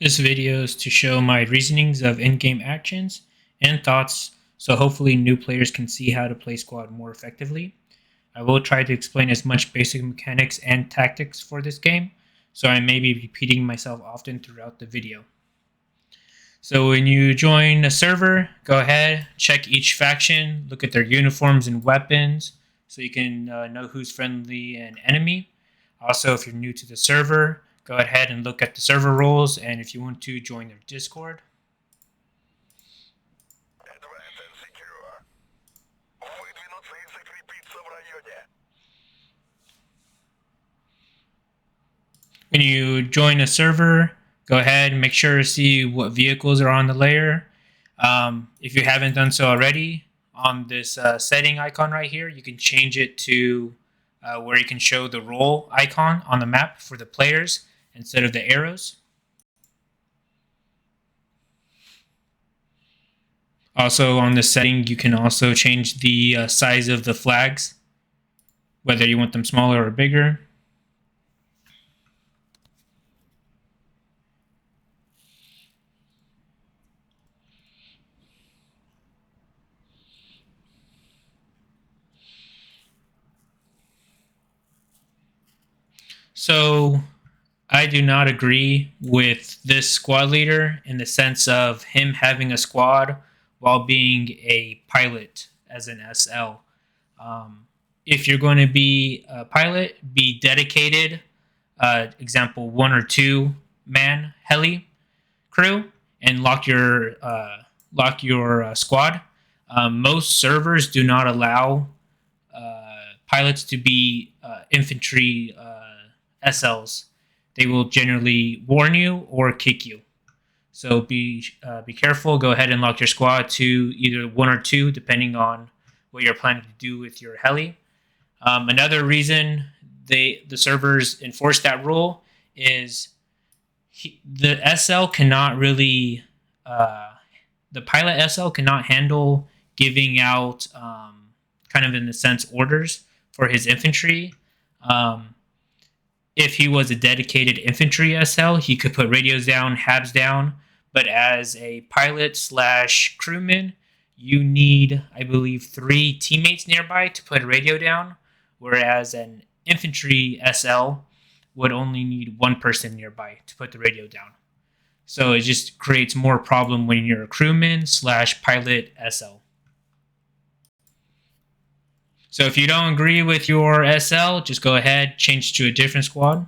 This video is to show my reasonings of in-game actions and thoughts, so hopefully new players can see how to play squad more effectively. I will try to explain as much basic mechanics and tactics for this game, so I may be repeating myself often throughout the video. So when you join a server, go ahead, check each faction, look at their uniforms and weapons, so you can know who's friendly and enemy. Also, if you're new to the server, go ahead and look at the server rules, and if you want to, join their Discord. When you join a server, go ahead and make sure to see what vehicles are on the layer. If you haven't done so already, on this setting icon right here, you can change it to where you can show the role icon on the map for the players instead of the arrows. Also on this setting, you can also change the size of the flags, whether you want them smaller or bigger. So I do not agree with this squad leader in the sense of him having a squad while being a pilot as an SL. If you're going to be a pilot, be dedicated. Example, 1 or 2 man heli crew, and lock your squad. Most servers do not allow pilots to be infantry SLs. They will generally warn you or kick you. So be careful. Go ahead and lock your squad to either 1 or 2, depending on what you're planning to do with your heli. Another reason the servers enforce that rule is the SL cannot really, the pilot SL cannot handle giving out kind of in the sense orders for his infantry. If he was a dedicated infantry SL, he could put radios down, habs down. But as a pilot / crewman, you need, I believe, 3 teammates nearby to put a radio down, whereas an infantry SL would only need 1 person nearby to put the radio down. So it just creates more problem when you're a crewman / pilot SL. So if you don't agree with your SL, just go ahead, change to a different squad.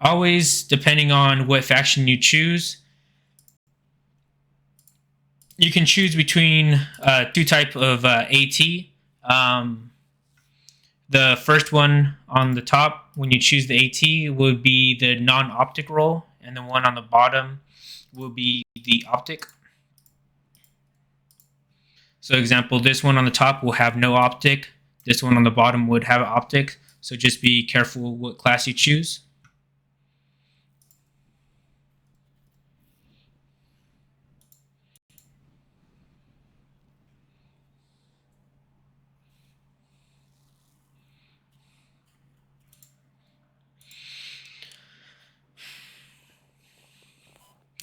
Always, depending on what faction you choose, you can choose between 2 types of AT. The first one on the top, when you choose the AT, would be the non-optic role, and the one on the bottom will be the optic. So example, this one on the top will have no optic. This one on the bottom would have optic. So just be careful what class you choose.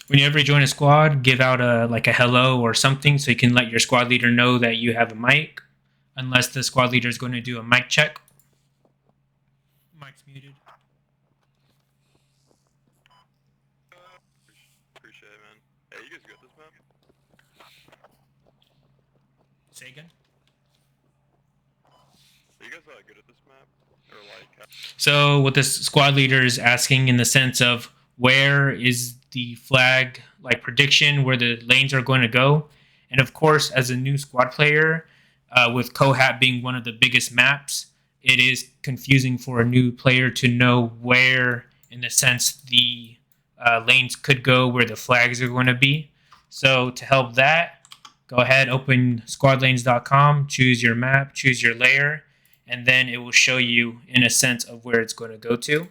Whenever you join a squad, give out a hello or something so you can let your squad leader know that you have a mic, unless the squad leader is going to do a mic check. Mic's muted. Appreciate it, man. Hey, you guys got this map? Say again? Are you guys good at this map? Or So what this squad leader is asking in the sense of where is the flag prediction, where the lanes are going to go. And of course, as a new squad player, with Kohat being one of the biggest maps, it is confusing for a new player to know where, in the sense, the lanes could go, where the flags are going to be. So to help that, go ahead, open squadlanes.com, choose your map, choose your layer, and then it will show you in a sense of where it's going to go to.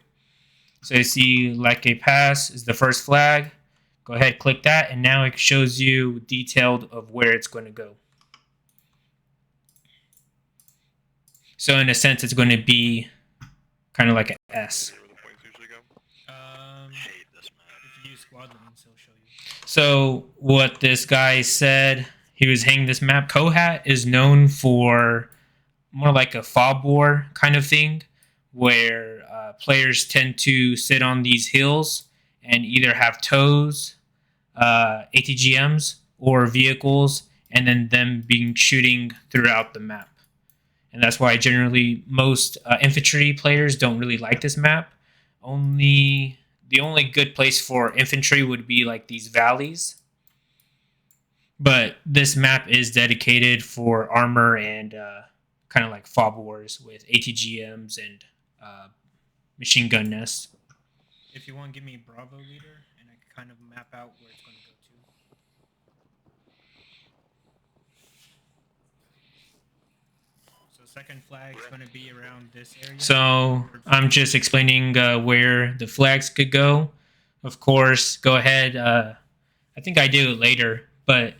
So you see like a pass is the first flag. Go ahead, click that, and now it shows you detailed of where it's going to go. So in a sense, it's going to be kind of like an S. Where the points usually go. Hate this map. If you use squad lanes, he'll show you. So what this guy said, he was hanging this map. Kohat is known for more like a fob war kind of thing, where players tend to sit on these hills and either have tows, ATGMs, or vehicles, and then them being shooting throughout the map. And that's why generally most infantry players don't really like this map. The only good place for infantry would be like these valleys. But this map is dedicated for armor and kind of like fob wars with ATGMs and machine gun nests. If you want to give me Bravo leader, and I can kind of map out where it's going to go to. So second flag is going to be around this area. So I'm just explaining where the flags could go. Of course, go ahead. I think I do it later, but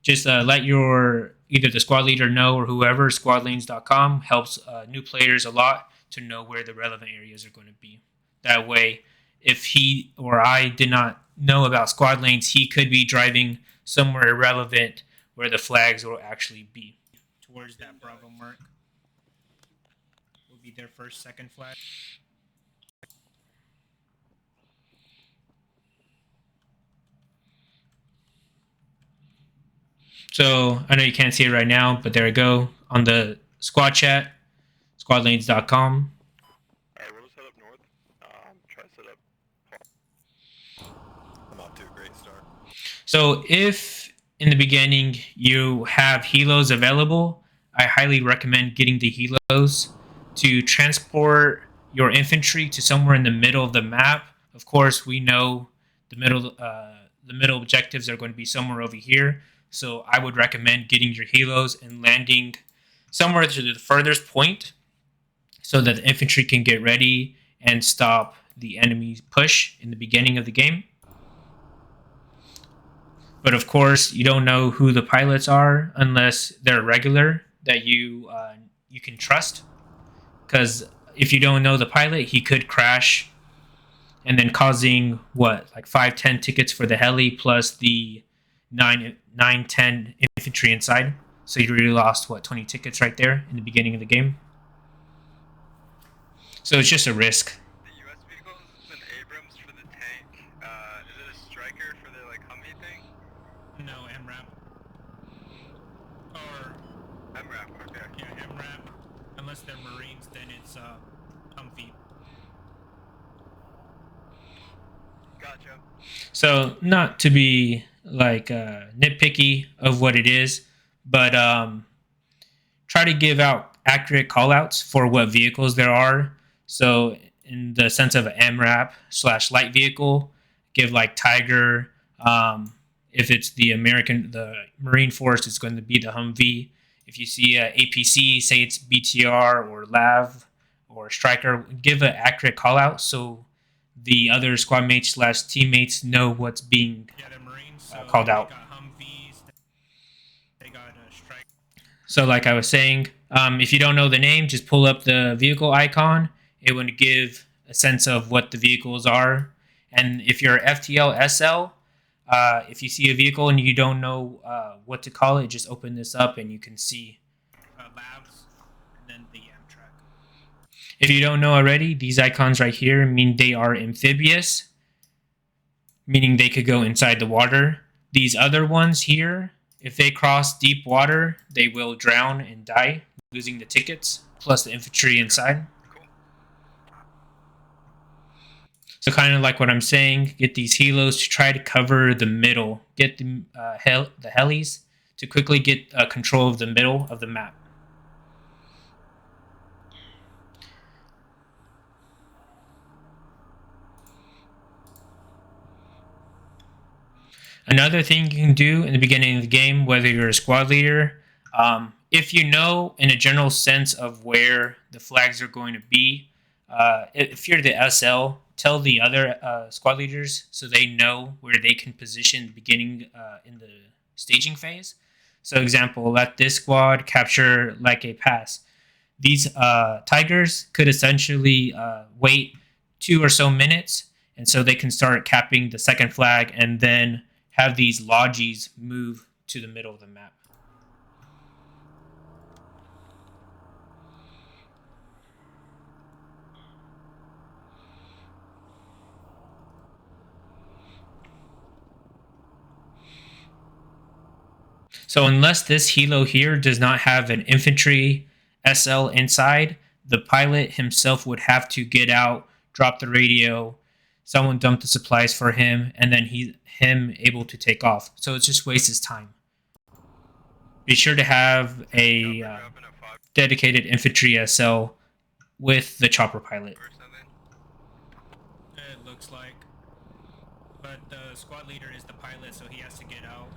just let your either the squad leader know or whoever. Squadlanes.com helps new players a lot to know where the relevant areas are going to be. That way, if he or I did not know about squad lanes, he could be driving somewhere irrelevant where the flags will actually be. Towards that Bravo mark will be their first, second flag. So I know you can't see it right now, but there we go on the squad chat, squadlanes.com. Alright, we'll just head up north. Try to set up. I'm off to a great start. So if in the beginning you have helos available, I highly recommend getting the helos to transport your infantry to somewhere in the middle of the map. Of course, we know the middle objectives are going to be somewhere over here. So I would recommend getting your helos and landing somewhere to the furthest point so that the infantry can get ready and stop the enemy's push in the beginning of the game. But of course, you don't know who the pilots are unless they're regular that you can trust. Because if you don't know the pilot, he could crash and then causing like 5-10 tickets for the heli plus the 9-10 infantry inside. So you really lost 20 tickets right there in the beginning of the game. So it's just a risk. The US vehicles is an Abrams for the tank. Is it a Striker for the like Humvee thing? No, MRAP. Or MRAP, okay. yeah, MRAP. Unless they're Marines, then it's Humvee. Gotcha. So not to be like nitpicky of what it is, but try to give out accurate callouts for what vehicles there are. So in the sense of an MRAP/light vehicle, give like Tiger. If it's the Marine Force, it's going to be the Humvee. If you see a APC, say it's BTR or LAV or Striker, give an accurate call out so the other squad mates/teammates know what's being called out. So like I was saying, if you don't know the name, just pull up the vehicle icon. It would give a sense of what the vehicles are. And if you're FTL SL, if you see a vehicle and you don't know what to call it, just open this up and you can see labs and then the Amtrak. If you don't know already, these icons right here mean they are amphibious, meaning they could go inside the water. These other ones here, if they cross deep water, they will drown and die, losing the tickets, plus the infantry inside. So kind of like what I'm saying, get these helos to try to cover the middle. Get the helis to quickly get control of the middle of the map. Another thing you can do in the beginning of the game, whether you're a squad leader, if you know in a general sense of where the flags are going to be, if you're the SL, tell the other squad leaders so they know where they can position the beginning in the staging phase. So example, let this squad capture like a pass. These Tigers could essentially wait 2 or so minutes, and so they can start capping the second flag and then have these lodges move to the middle of the map. So unless this helo here does not have an infantry SL inside, the pilot himself would have to get out, drop the radio, someone dump the supplies for him, and then him able to take off. So it just wastes his time. Be sure to have a dedicated infantry SL with the chopper pilot. It looks like. But the squad leader is the pilot, so he has to get out.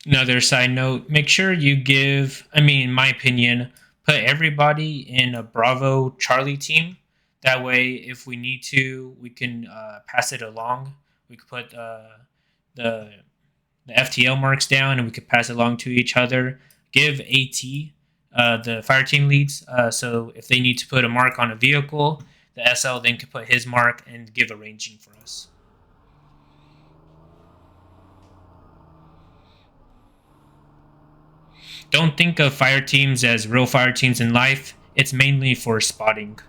Another side note, make sure you give, in my opinion, put everybody in a Bravo Charlie team. That way, if we need to, we can pass it along. We could put the FTL marks down and we could pass it along to each other. Give AT, the fire team leads, so if they need to put a mark on a vehicle, the SL then could put his mark and give a ranging for us. Don't think of fire teams as real fire teams in life. It's mainly for spotting.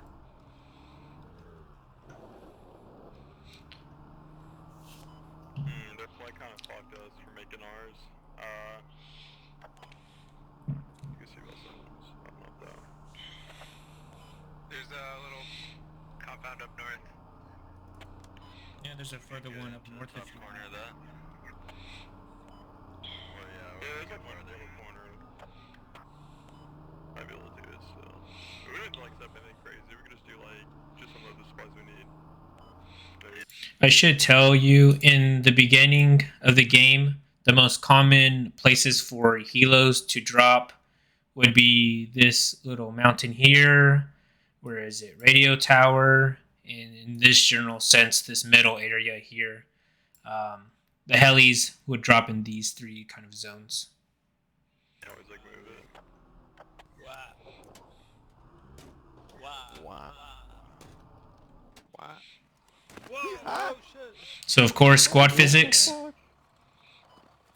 Their flight kind of fucked us for making ours. You can see what's up though. There's a little compound up north. Yeah, there's a further one up north if you corner of that. Well, yeah, there's like one little corner. Might be able to do it still. We didn't like step anything crazy. We could just do like just unload the supplies we need. I should tell you, in the beginning of the game, the most common places for helos to drop would be this little mountain here. Where is it? Radio tower. And in this general sense, this middle area here. The helis would drop in these 3 kind of zones. Always like move it. Wow. Whoa! Oh shit! So of course, squad physics.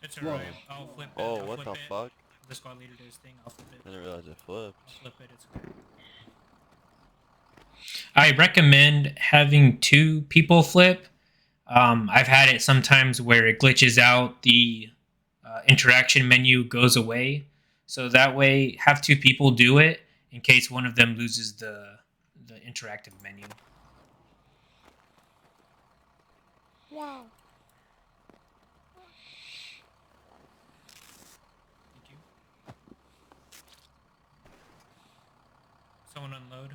It's alright. I'll flip it. Oh, I'll what flip the it. fuck? The squad leader does his thing. I'll flip it. I didn't realize it flipped. I'll flip it. It's okay. I recommend having 2 people flip. I've had it sometimes where it glitches out, the interaction menu goes away. So that way, have 2 people do it in case one of them loses the interactive menu. Wow. Thank you. Someone unload.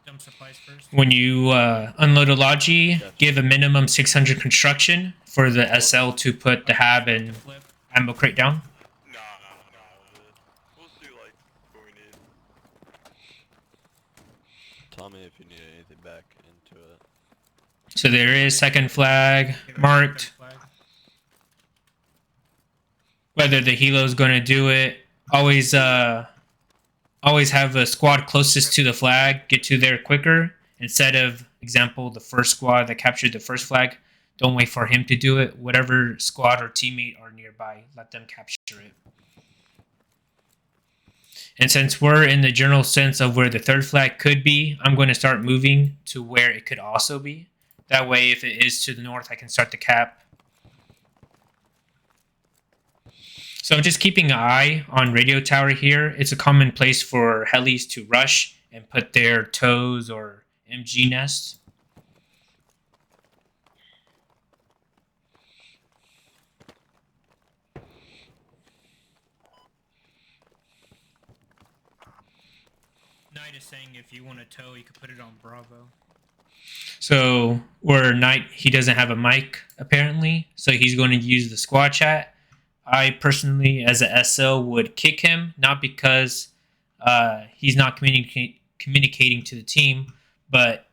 Dump supplies first. When you unload a logi, give a minimum 600 construction for the SL to put the hab and Flip. ammo crate down. No. We'll just do like what we need. Tell me if you need anything back into it. So there is second flag Give it marked. third flag. Whether the helo's going to do it, always have a squad closest to the flag get to there quicker instead of, example, the first squad that captured the first flag. Don't wait for him to do it. Whatever squad or teammate are nearby, let them capture it. And since we're in the general sense of where the third flag could be, I'm going to start moving to where it could also be. That way, if it is to the north, I can start the cap. So I'm just keeping an eye on radio tower here. It's a common place for helis to rush and put their toes or MG nests. Knight is saying if you want a tow, you can put it on Bravo. So where Knight, he doesn't have a mic apparently, so he's going to use the squad chat. I personally, as a SL, would kick him, not because he's not communicating to the team, but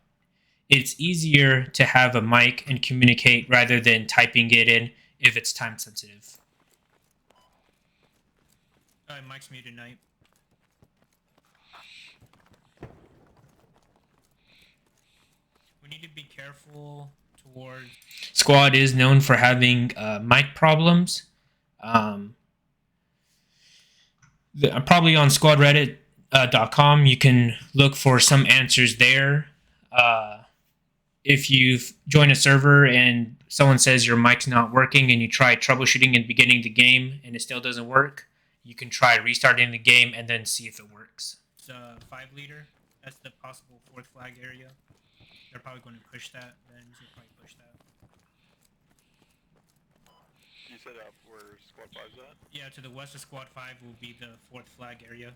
it's easier to have a mic and communicate rather than typing it in if it's time sensitive. Mike's muted Knight. We need to be careful towards... Squad is known for having mic problems. Probably on squadreddit.com, you can look for some answers there. If you've joined a server and someone says your mic's not working and you try troubleshooting and beginning the game and it still doesn't work, you can try restarting the game and then see if it works. It's 5 leader. That's the possible 4th flag area. They're probably going to push that. Then they'll probably push that. You said where squad 5's at? Yeah, to the west of squad 5 will be the 4th flag area.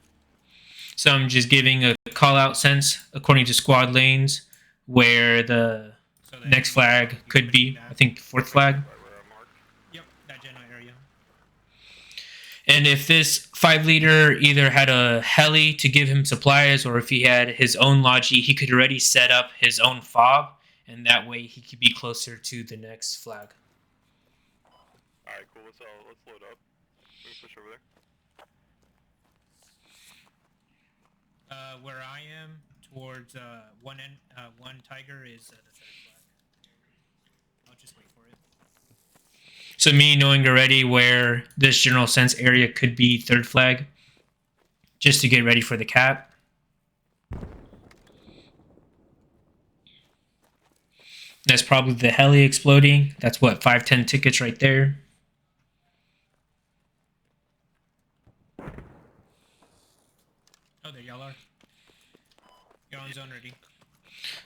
So I'm just giving a call out sense according to squad lanes where the next flag could be. I think 4th flag. Right where I marked. Yep, that general area. And if this 5 leader either had a heli to give him supplies or if he had his own logi, he could already set up his own fob, and that way he could be closer to the next flag. Alright, cool. Let's load up. We can push over there. Where I am, towards one tiger is the 3rd flag. I'll just wait for it. So me knowing already where this general sense area could be 3rd flag, just to get ready for the cap. That's probably the heli exploding. That's what, 5-10 tickets right there. Oh, there y'all are. You're on zone ready.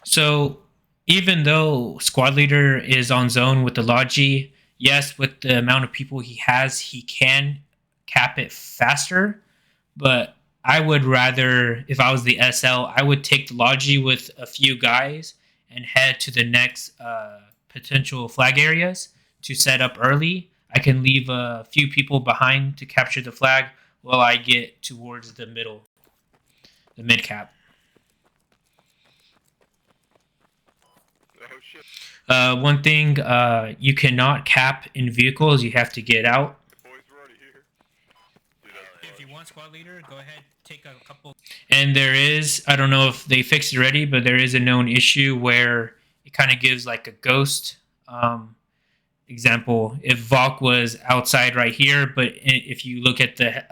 So even though squad leader is on zone with the logi, yes, with the amount of people he has, he can cap it faster. But I would rather, if I was the SL, I would take the logi with a few guys and head to the next potential flag areas to set up early. I can leave a few people behind to capture the flag while I get towards the middle, the mid cap. Oh shit. One thing, you cannot cap in vehicles. You have to get out. Boys, we're already here. Dude, that's If you want squad leader, go ahead, take a couple. And there is, I don't know if they fixed it already, but there is a known issue where it kind of gives like a ghost example. If Valk was outside right here, but if you look at the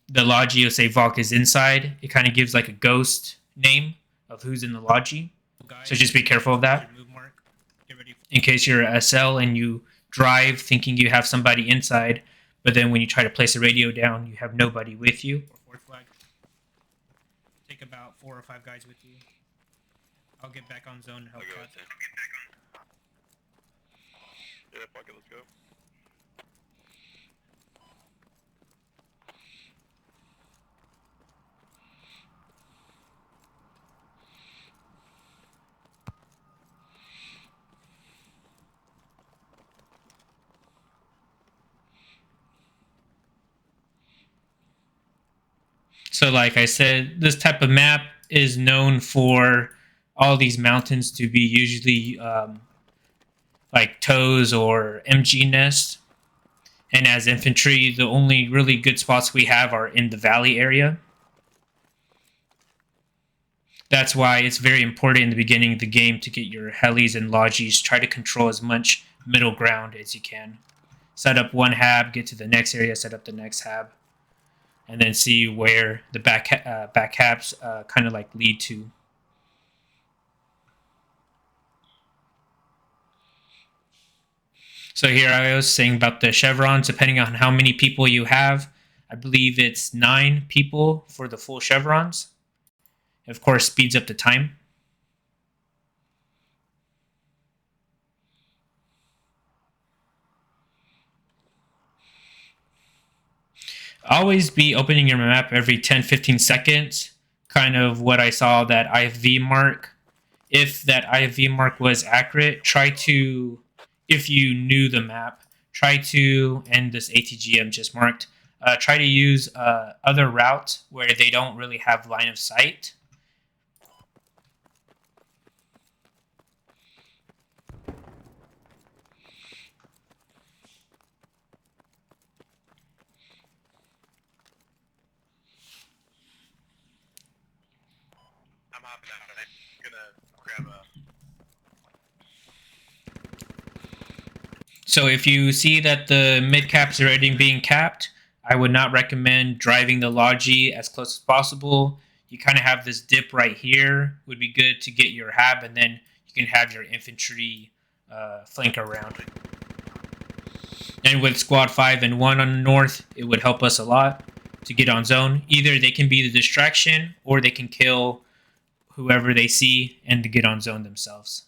logi, you'll say Valk is inside. It kind of gives like a ghost name of who's in the logi. So just be careful of that. Move mark. Get ready. In case you're a SL and you drive thinking you have somebody inside, but then when you try to place a radio down, you have nobody with you. For 4th flag. Take about 4 or 5 guys with you. I'll get back on zone and help Okay, cut. yeah, fuck it, let's go. So like I said, this type of map is known for all these mountains to be usually like toes or MG nests. And as infantry, the only really good spots we have are in the valley area. That's why it's very important in the beginning of the game to get your helis and logis. Try to control as much middle ground as you can. Set up one hab, get to the next area, set up the next hab. And then see where the back habs kind of like lead to. So here I was saying about the chevrons, depending on how many people you have. I believe it's 9 people for the full chevrons. Of course, speeds up the time. Always be opening your map every 10-15 seconds. Kind of what I saw that IFV mark if that IV mark was accurate, try to, if you knew the map, try to, and this ATGM just marked, try to use other routes where they don't really have line of sight. I'm hopping out. I'm gonna grab a. So if you see that the mid caps are already being capped, I would not recommend driving the Logi as close as possible. You kind of have this dip right here. Would be good to get your hab, and then you can have your infantry flank around. And with squad 5 and 1 on the north, it would help us a lot to get on zone. Either they can be the distraction, or they can kill whoever they see and to get on zone themselves.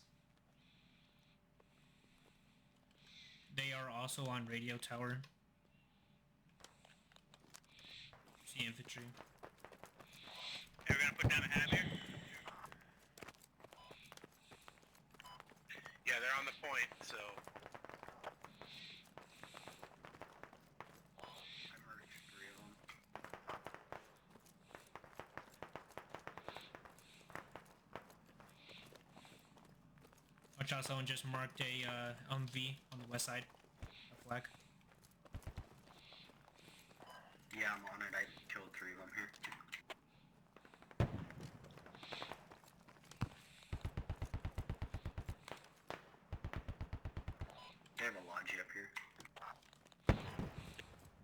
They are also on radio tower. See infantry. Hey, we're gonna put down a hab here. Yeah, they're on the point, so. I marked 3 of them. Watch out, someone just marked a V on the west side. A flag. Yeah, I'm on it. I killed 3 of them here. They have a Logi up here.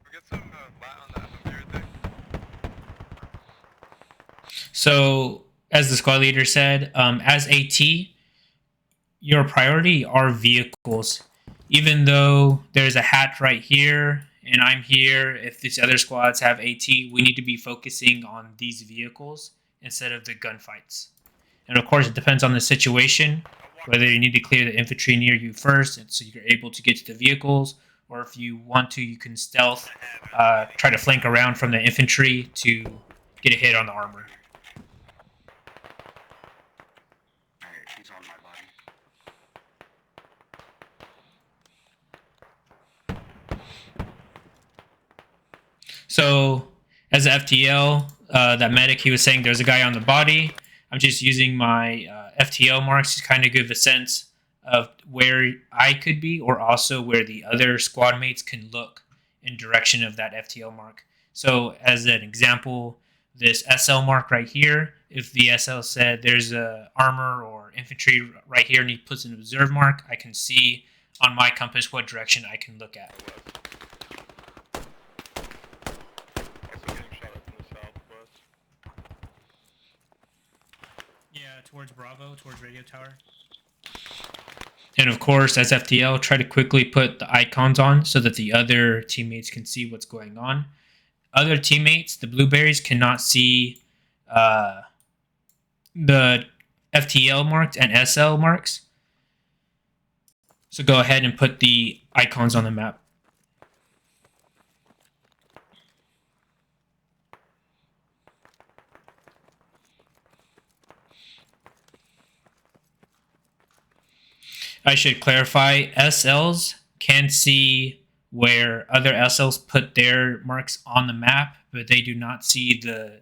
We get some lat on that there thing. So, as the squad leader said, as AT, your priority are vehicles. Even though there's a hatch right here and I'm here, if these other squads have AT, we need to be focusing on these vehicles instead of the gunfights. And of course, it depends on the situation, whether you need to clear the infantry near you first and so you're able to get to the vehicles, or if you want to, you can stealth, try to flank around from the infantry to get a hit on the armor. Alright, he's on my body. So, as a FTL, that medic, he was saying there's a guy on the body. I'm just using my FTL marks to kind of give a sense of where I could be, or also where the other squad mates can look in direction of that FTL mark. So, as an example, this SL mark right here, if the SL said there's a armor or infantry right here and he puts an observe mark, I can see on my compass what direction I can look at. Also getting shot at from the southwest. Yeah, towards Bravo, towards radio tower. And of course, as FTL, try to quickly put the icons on so that the other teammates can see what's going on. Other teammates, the blueberries, cannot see the FTL marks and SL marks. So go ahead and put the icons on the map. I should clarify, SLs can see where other SLs put their marks on the map, but they do not see the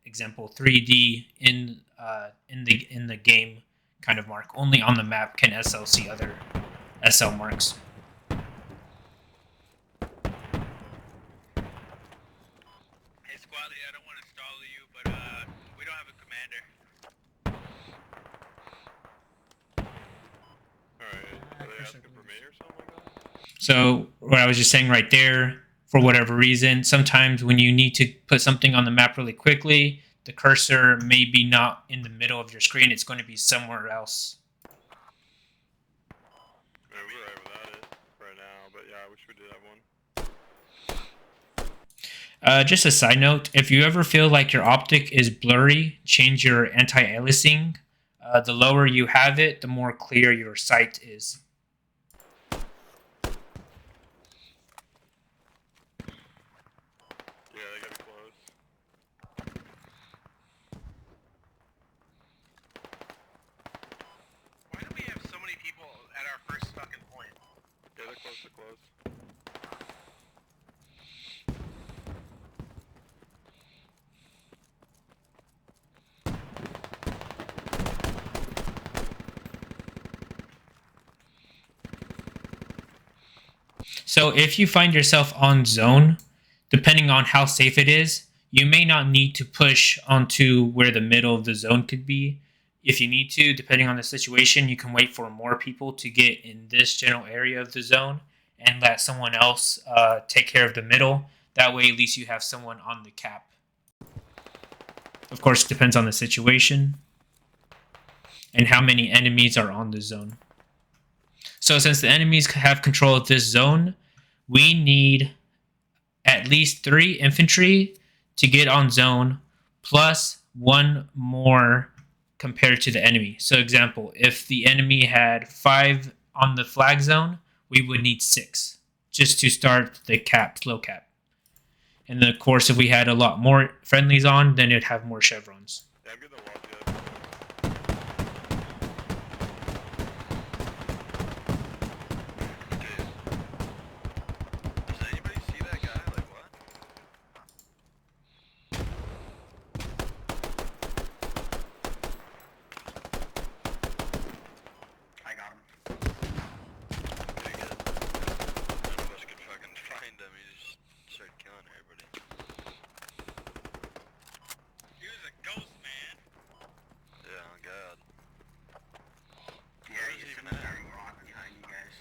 example 3D in the game kind of mark. Only on the map can SL see other SL marks. Hey, Squadly, I don't want to stall you, but we don't have a commander. Alright, are they asking for me or something like that? So what I was just saying right there, for whatever reason, sometimes when you need to put something on the map really quickly, the cursor may be not in the middle of your screen. It's going to be somewhere else. Yeah, we're right without it right now, but yeah, I wish we did have one. Just a side note, if you ever feel like your optic is blurry, change your anti-aliasing. The lower you have it, the more clear your sight is. Yeah, they gotta be close. Close to close. So if you find yourself on zone, depending on how safe it is, you may not need to push onto where the middle of the zone could be. If you need to, depending on the situation, you can wait for more people to get in this general area of the zone and let someone else take care of the middle. That way, at least you have someone on the cap. Of course, it depends on the situation and how many enemies are on the zone. So since the enemies have control of this zone, we need at least 3 infantry to get on zone, plus 1 more compared to the enemy. So example, if the enemy had 5 on the flag zone, we would need 6 just to start the slow cap. And then of course, if we had a lot more friendlies on, then it'd have more chevrons. Yeah, I'm getting the wall jab. Does anybody see that guy? Like what? I got him. Pretty good. None of us could fucking find him. He just started killing everybody. He was a ghost, man. Yeah, oh god. Yeah, Where is he's he even even at? starting rock behind you guys.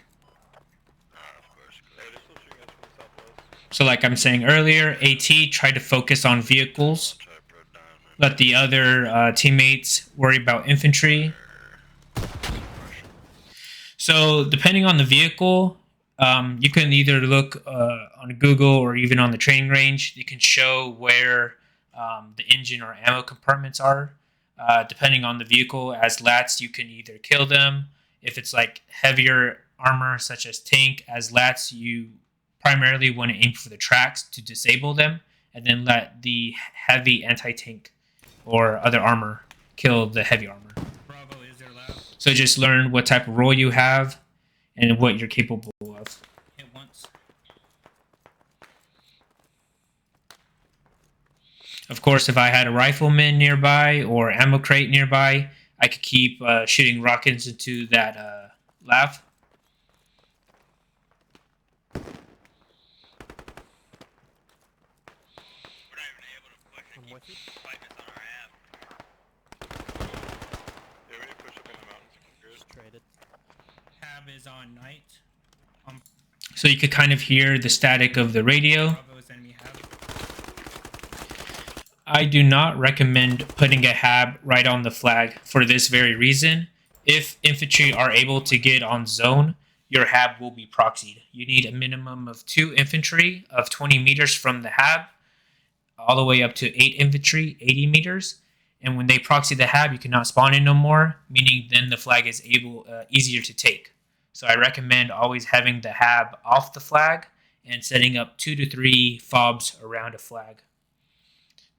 Of course. Hey, they're still shooting us from the southwest. So like I'm saying earlier, AT tried to focus on vehicles. I'll try to put it down and Let the other teammates worry about infantry. So depending on the vehicle, you can either look on Google or even on the training range. You can show where the engine or ammo compartments are. Depending on the vehicle, as lats, you can either kill them. If it's like heavier armor, such as tank, as lats, you primarily want to aim for the tracks to disable them, and then let the heavy anti-tank or other armor kill the heavy armor. Bravo, is there loud? So just learn what type of role you have and what you're capable of. Hit once. Of course, if I had a rifleman nearby or ammo crate nearby, I could keep shooting rockets into that lav. We're not even able to push and keep fighting us on our app. Yeah, we need to push up on the mountains. Good. Traded. Hab is on night. So you could kind of hear the static of the radio. Bravo is enemy Hab. I do not recommend putting a hab right on the flag for this very reason. If infantry are able to get on zone, your hab will be proxied. You need a minimum of 2 infantry of 20 meters from the hab, all the way up to 8 infantry, 80 meters. And when they proxy the hab, you cannot spawn in no more, meaning then the flag is easier to take. So I recommend always having the hab off the flag and setting up 2 to 3 fobs around a flag.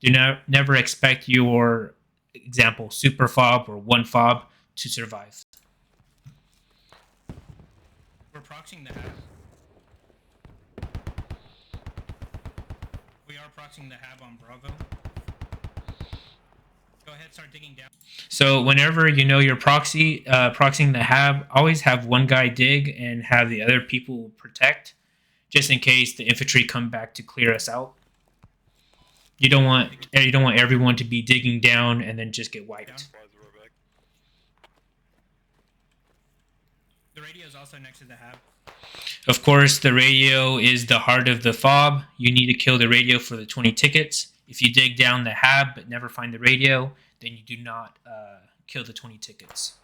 Do not never expect your example super fob or 1 fob to survive. We're proxying the Hab. We are proxying the Hab on Bravo. Go ahead, start digging down. So whenever you know you're proxying the hab, always have one guy dig and have the other people protect, just in case the infantry come back to clear us out. You don't want everyone to be digging down and then just get wiped. Flies the roar back. The radio is also next to the Hab. Of course, the radio is the heart of the fob. You need to kill the radio for the 20 tickets. If you dig down the hab but never find the radio, then you do not kill the 20 tickets.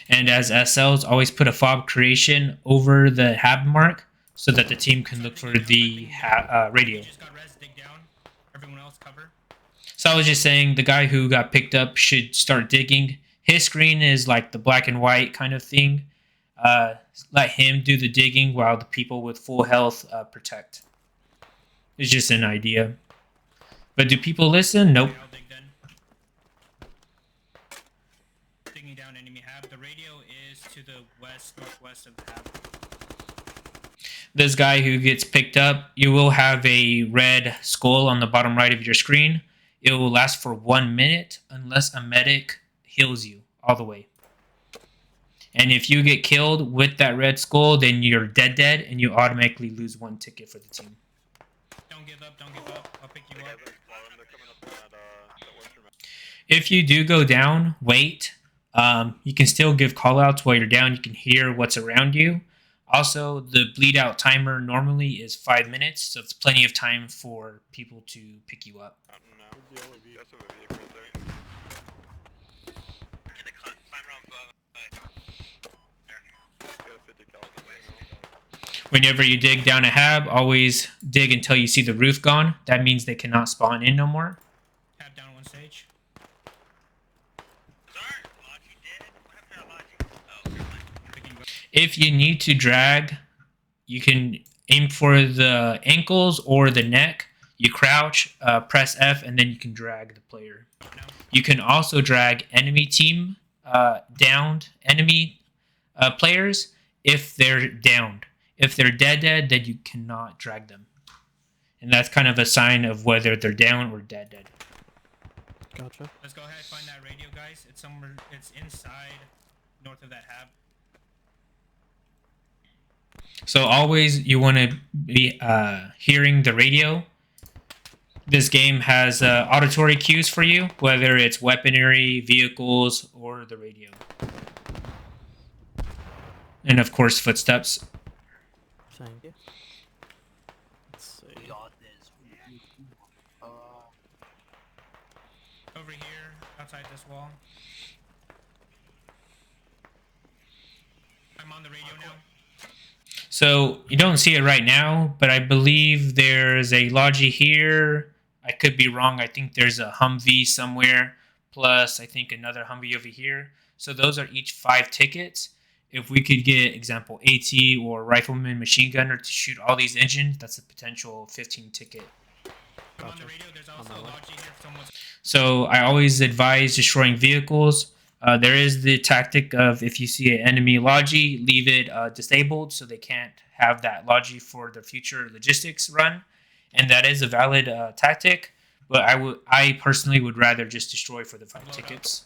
And as SLs, always put a fob creation over the hab mark so that the team can look for the radio. You just got res, dig down. Everyone else cover. So I was just saying the guy who got picked up should start digging. His screen is like the black and white kind of thing. Let him do the digging while the people with full health protect. It's just an idea. But do people listen? Nope. Okay, I'll dig then. Digging down enemy Hab. The radio to the west, northwest of the hab. This guy who gets picked up, you will have a red skull on the bottom right of your screen. It will last for 1 minute unless a medic heals you all the way. And if you get killed with that red skull, then you're dead, and you automatically lose 1 ticket for the team. Don't give up, don't give up. I'll pick you up. They're coming up on that western map. If you do go down, wait. You can still give callouts while you're down. You can hear what's around you. Also, the bleed out timer normally is 5 minutes, so it's plenty of time for people to pick you up. I don't know. That's a vehicle right there. Get the timer on above. Got a 50 caliber right Whenever you dig down a hab, always dig until you see the roof gone. That means they cannot spawn in no more. Hab down one stage. Sorry, Logi dead. What happened to Logi? Oh, never mind. Picking up. If you need to drag, you can aim for the ankles or the neck. You crouch, press F, and then you can drag the player. No. You can also drag enemy team, downed enemy players if they're downed. If they're dead, then you cannot drag them. And that's kind of a sign of whether they're down or dead. Gotcha. Let's go ahead and find that radio, guys. It's somewhere. It's inside, north of that hab. So always you want to be hearing the radio. This game has auditory cues for you, whether it's weaponry, vehicles, or the radio. And of course, footsteps. Thank you. Let's see. Over here, outside this wall. I'm on the radio now. So you don't see it right now, but I believe there's a Logi here. I could be wrong. I think there's a Humvee somewhere, plus I think another Humvee over here. So those are each 5 tickets. If we could get, example, AT or Rifleman Machine Gunner to shoot all these engines, that's a potential 15 ticket. I'm on the radio. There's also a Logi here. If someone's So I always advise destroying vehicles. There is the tactic of if you see an enemy Logi, leave it disabled so they can't have that Logi for their future logistics run. And that is a valid tactic, but I personally would rather just destroy for the 5 tickets.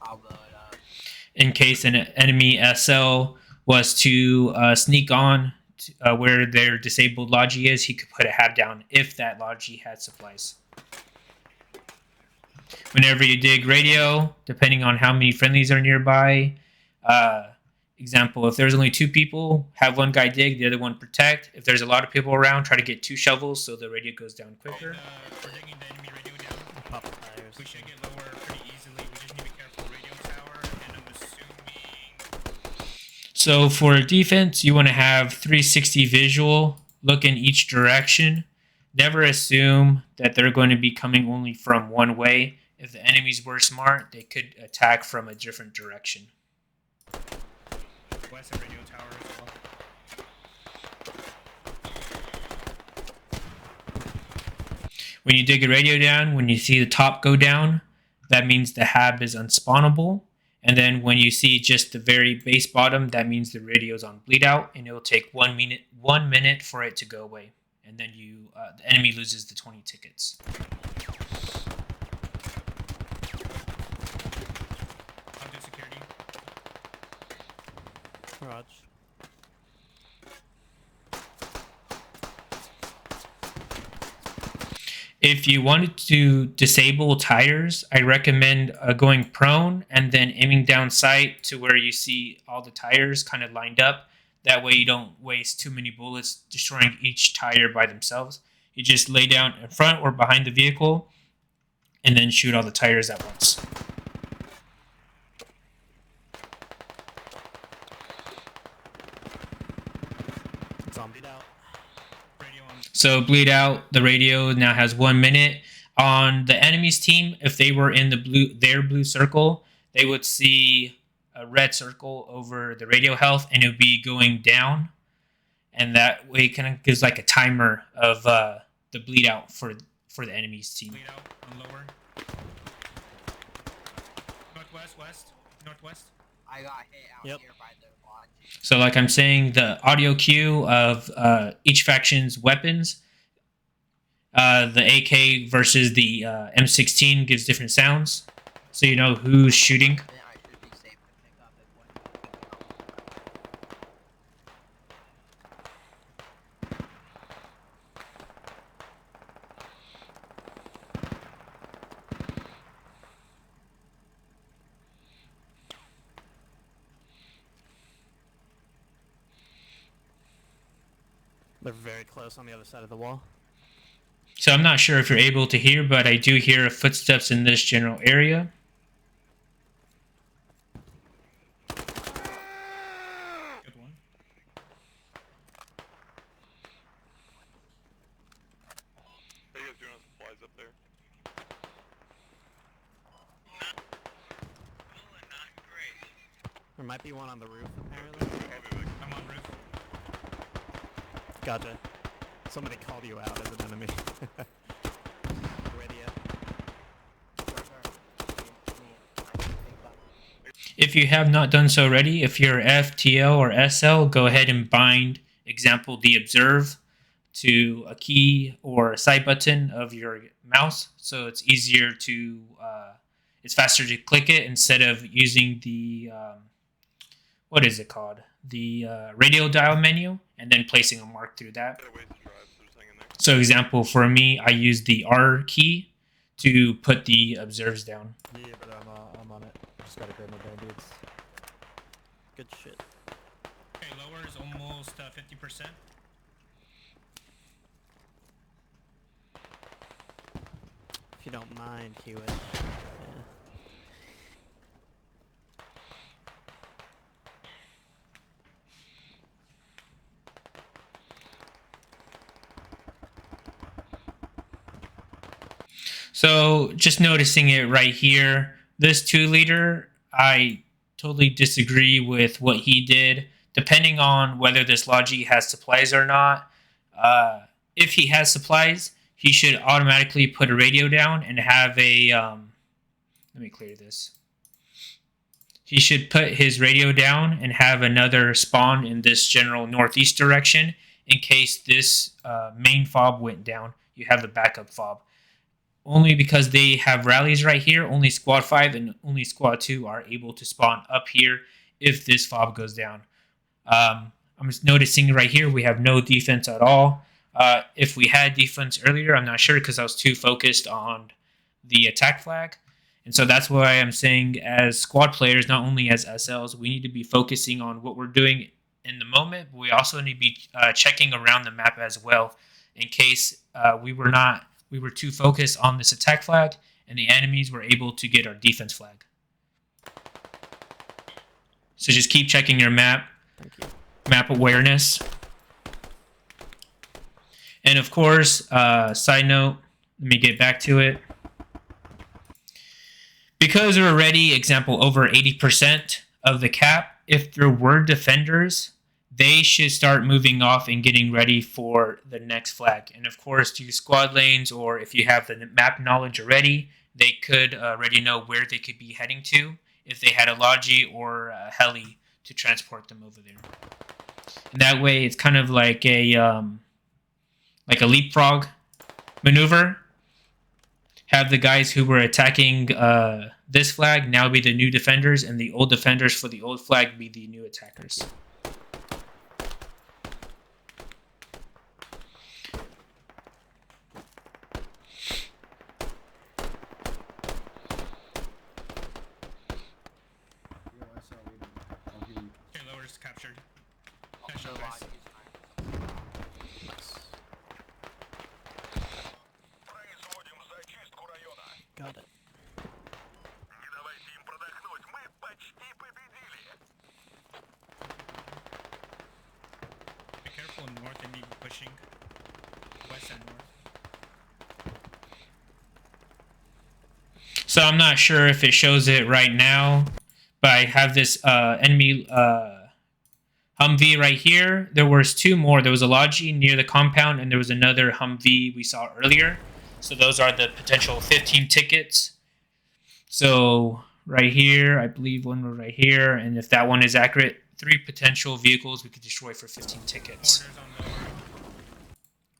I'll blow it up. In case an enemy SL was to sneak on where their disabled Logi is, he could put a hab down if that Logi had supplies. Whenever you dig radio, depending on how many friendlies are nearby, example, if there's only 2 people, have one guy dig, the other one protect. If there's a lot of people around, try to get 2 shovels so the radio goes down quicker. we're digging the enemy radio down. Pop the tires. We should get lower pretty easily. We just need to be careful. Radio tower, and I'm assuming. So for defense, you want to have 360 visual, look in each direction. Never assume that they're going to be coming only from one way. If the enemies were smart, they could attack from a different direction. West of radio tower as well. When you dig a radio down, when you see the top go down, that means the hab is unspawnable. And then when you see just the very base bottom, that means the radio is on bleed out, and it will take 1 minute for it to go away. And then the enemy loses the 20 tickets. I'll do security. Garage. If you wanted to disable tires, I recommend going prone and then aiming down sight to where you see all the tires kind of lined up. That way you don't waste too many bullets destroying each tire by themselves. You just lay down in front or behind the vehicle and then shoot all the tires at once. Zombied out. Radio on. So bleed out, the radio now has 1 minute. On the enemy's team, if they were in their blue circle, they would see a red circle over the radio health, and it would be going down. And that way kind of gives like a timer of the bleed out for the enemy's team. Bleed out on lower. Northwest. Northwest. I got hit out Yep. here by the lodge. So, like I'm saying, the audio cue of each faction's weapons, the AK versus the M16 gives different sounds, so you know who's shooting. Then I should be safe to pick up if one. They're very close on the other side of the wall. So I'm not sure if you're able to hear, but I do hear footsteps in this general area. Good one. How you guys doing on supplies up there? Not great. There might be one on the roof, apparently. I'll be back. I'm on roof. Gotcha. Somebody called you out as an enemy. Ready yet? If you have not done so already, if you're FTL or SL, go ahead and bind, example, the observe to a key or a side button of your mouse, so it's easier to, it's faster to click it instead of using the, what is it called? The radio dial menu, and then placing a mark through that. Got a ways to drive, so just hang in there. So example, for me, I use the R key to put the observes down. Yeah, but I'm on it. Just gotta grab my band-aids. Good shit. Okay, lower is almost 50%. If you don't mind, Hewitt. Yeah. So just noticing it right here, this 2-liter, I totally disagree with what he did. Depending on whether this Logi has supplies or not, if he has supplies, he should automatically put a radio down and have a, let me clear this. He should put his radio down and have another spawn in this general northeast direction in case this main fob went down. You have a backup fob. Only because they have rallies right here, only Squad 5 and only Squad 2 are able to spawn up here if this fob goes down. I'm just noticing right here we have no defense at all. If we had defense earlier, I'm not sure because I was too focused on the attack flag. And so that's why I'm saying as squad players, not only as SLs, we need to be focusing on what we're doing in the moment, but we also need to be checking around the map as well in case we were too focused on this attack flag and the enemies were able to get our defense flag. So just keep checking your map, Thank you. map awareness. And of course, side note, let me get back to it. Because we're already, example, over 80% of the cap, if there were defenders, they should start moving off and getting ready for the next flag. And of course, to squad lanes, or if you have the map knowledge already, they could already know where they could be heading to if they had a Logi or a heli to transport them over there. And that way, it's kind of like a leapfrog maneuver. Have the guys who were attacking this flag now be the new defenders, and the old defenders for the old flag be the new attackers. Okay, lower is captured. Nice Also, shot, guys. Nice. Got it. Be careful north and be pushing west and north. So I'm not sure if it shows it right now, but I have this enemy Humvee right here. There was two more. There was a Logi near the compound, and there was another Humvee we saw earlier. So those are the potential 15 tickets. So right here. I believe one was right here. And if that one is accurate, 3 potential vehicles we could destroy for 15 tickets. Corners on the right.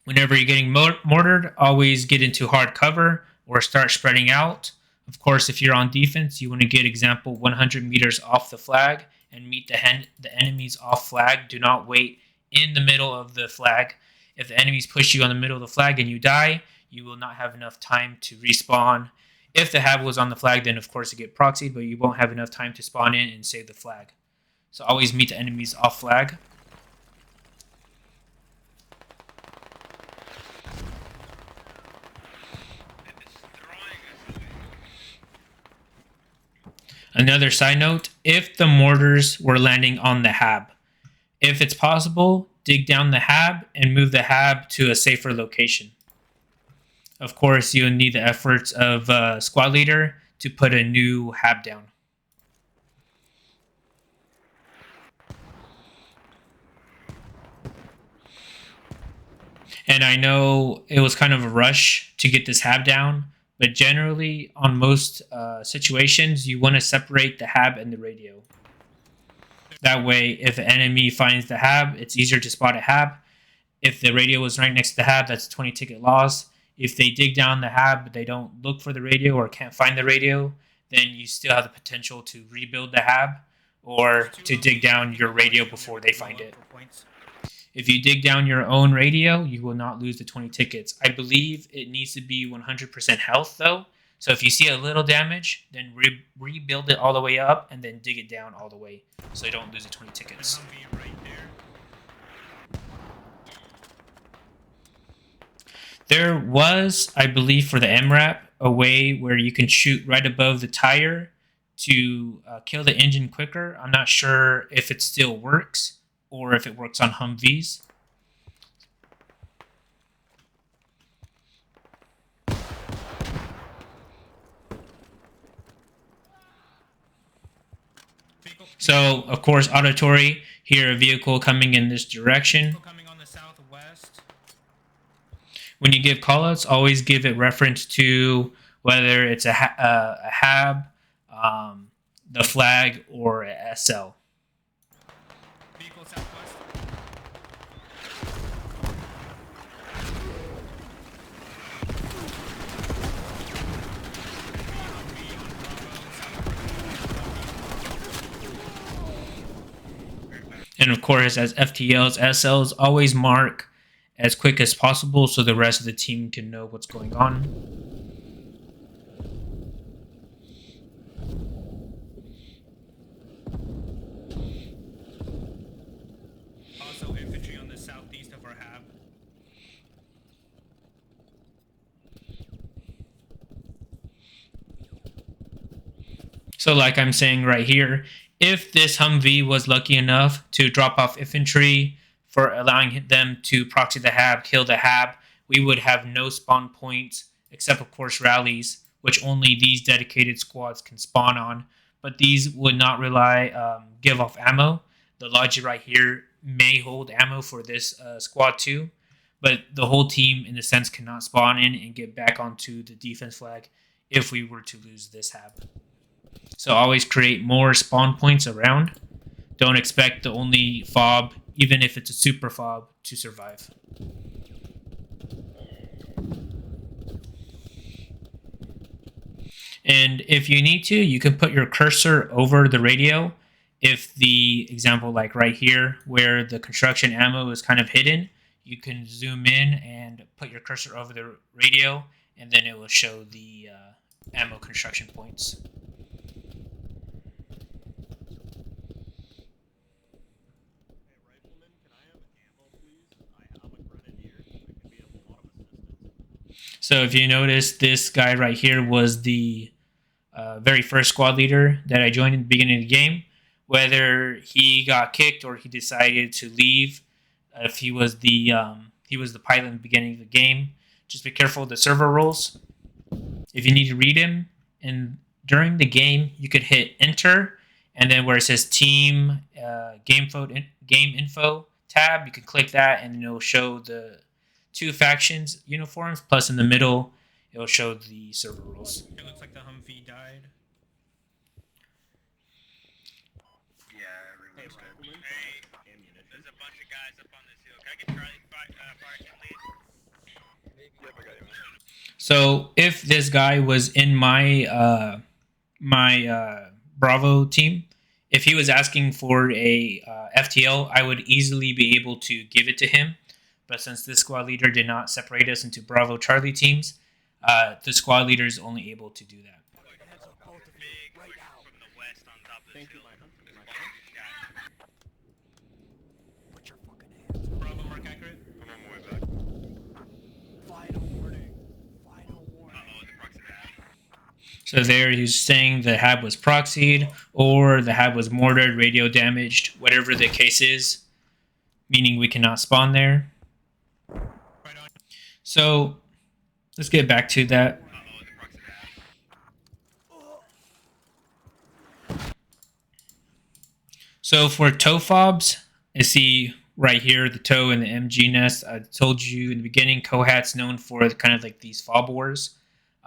Whenever you're getting mortared, always get into hard cover or start spreading out. Of course, if you're on defense, you want to get, example, 100 meters off the flag and meet the enemies off flag. Do not wait in the middle of the flag. If the enemies push you on the middle of the flag and you die, you will not have enough time to respawn. If the hab was on the flag, then of course you get proxied, but you won't have enough time to spawn in and save the flag. So always meet the enemies off flag. Another side note, if the mortars were landing on the hab, if it's possible, dig down the hab and move the hab to a safer location. Of course, you'll need the efforts of a squad leader to put a new hab down. And I know it was kind of a rush to get this hab down, but generally on most situations, you want to separate the hab and the radio. That way, if an enemy finds the hab, it's easier to spot a hab. If the radio was right next to the hab, that's a 20 ticket loss. If they dig down the hab, but they don't look for the radio or can't find the radio, then you still have the potential to rebuild the hab or to dig down your radio before they find it. If you dig down your own radio, you will not lose the 20 tickets. I believe it needs to be 100% health though. So if you see a little damage, then rebuild it all the way up and then dig it down all the way so you don't lose the 20 tickets. There was, I believe, for the MRAP, a way where you can shoot right above the tire to kill the engine quicker. I'm not sure if it still works or if it works on Humvees. So, of course, auditory, hear a vehicle coming in this direction. Coming on the southwest. When you give callouts, always give it reference to whether it's a hab, the flag, or a SL. Vehicle southwest. And of course, as FTLs, SLs, always mark as quick as possible so the rest of the team can know what's going on. Also infantry on the southeast of our hab. So like I'm saying right here, if this Humvee was lucky enough to drop off infantry for allowing them to proxy the hab, kill the hab, we would have no spawn points except of course rallies, which only these dedicated squads can spawn on. But these would not give off ammo. The logic right here may hold ammo for this squad too, but the whole team in a sense cannot spawn in and get back onto the defense flag if we were to lose this hab. So always create more spawn points around. Don't expect the only fob, even if it's a super fob, to survive. And if you need to, you can put your cursor over the radio. If the example like right here, where the construction ammo is kind of hidden, you can zoom in and put your cursor over the radio, and then it will show the ammo construction points. So if you notice, this guy right here was the very first squad leader that I joined in the beginning of the game. Whether he got kicked or he decided to leave, if he was the pilot in the beginning of the game, just be careful of the server rules. If you need to read him, and during the game, you could hit enter, and then where it says team game info tab, you can click that, and it'll show the 2 factions uniforms, plus in the middle, it'll show the server rules. It looks like the Humvee died. Hey, rifleman. Hey, Ammunition. there's a bunch of guys up on this hill. Can I get Charlie fire team lead? Yep, I got you, man. So if this guy was in my Bravo team, if he was asking for a FTL, I would easily be able to give it to him. But since this squad leader did not separate us into Bravo Charlie teams, the squad leader is only able to do that. Big push from the west on top of this Thank you, hill. Michael. There's a bunch of these guys. Put your fucking hands. Bravo mark accurate. I'm on my way back. Final warning. Final warning. Uh-oh, the proxy hab. So there he's saying the hab was proxied or the hab was mortared, radio damaged, whatever the case is, meaning we cannot spawn there. Right on. So let's get back to that. Uh-oh, the proxy hab. So for toe fobs, I see right here the toe and the MG nest. I told you in the beginning, Kohat's known for kind of like these fob wars.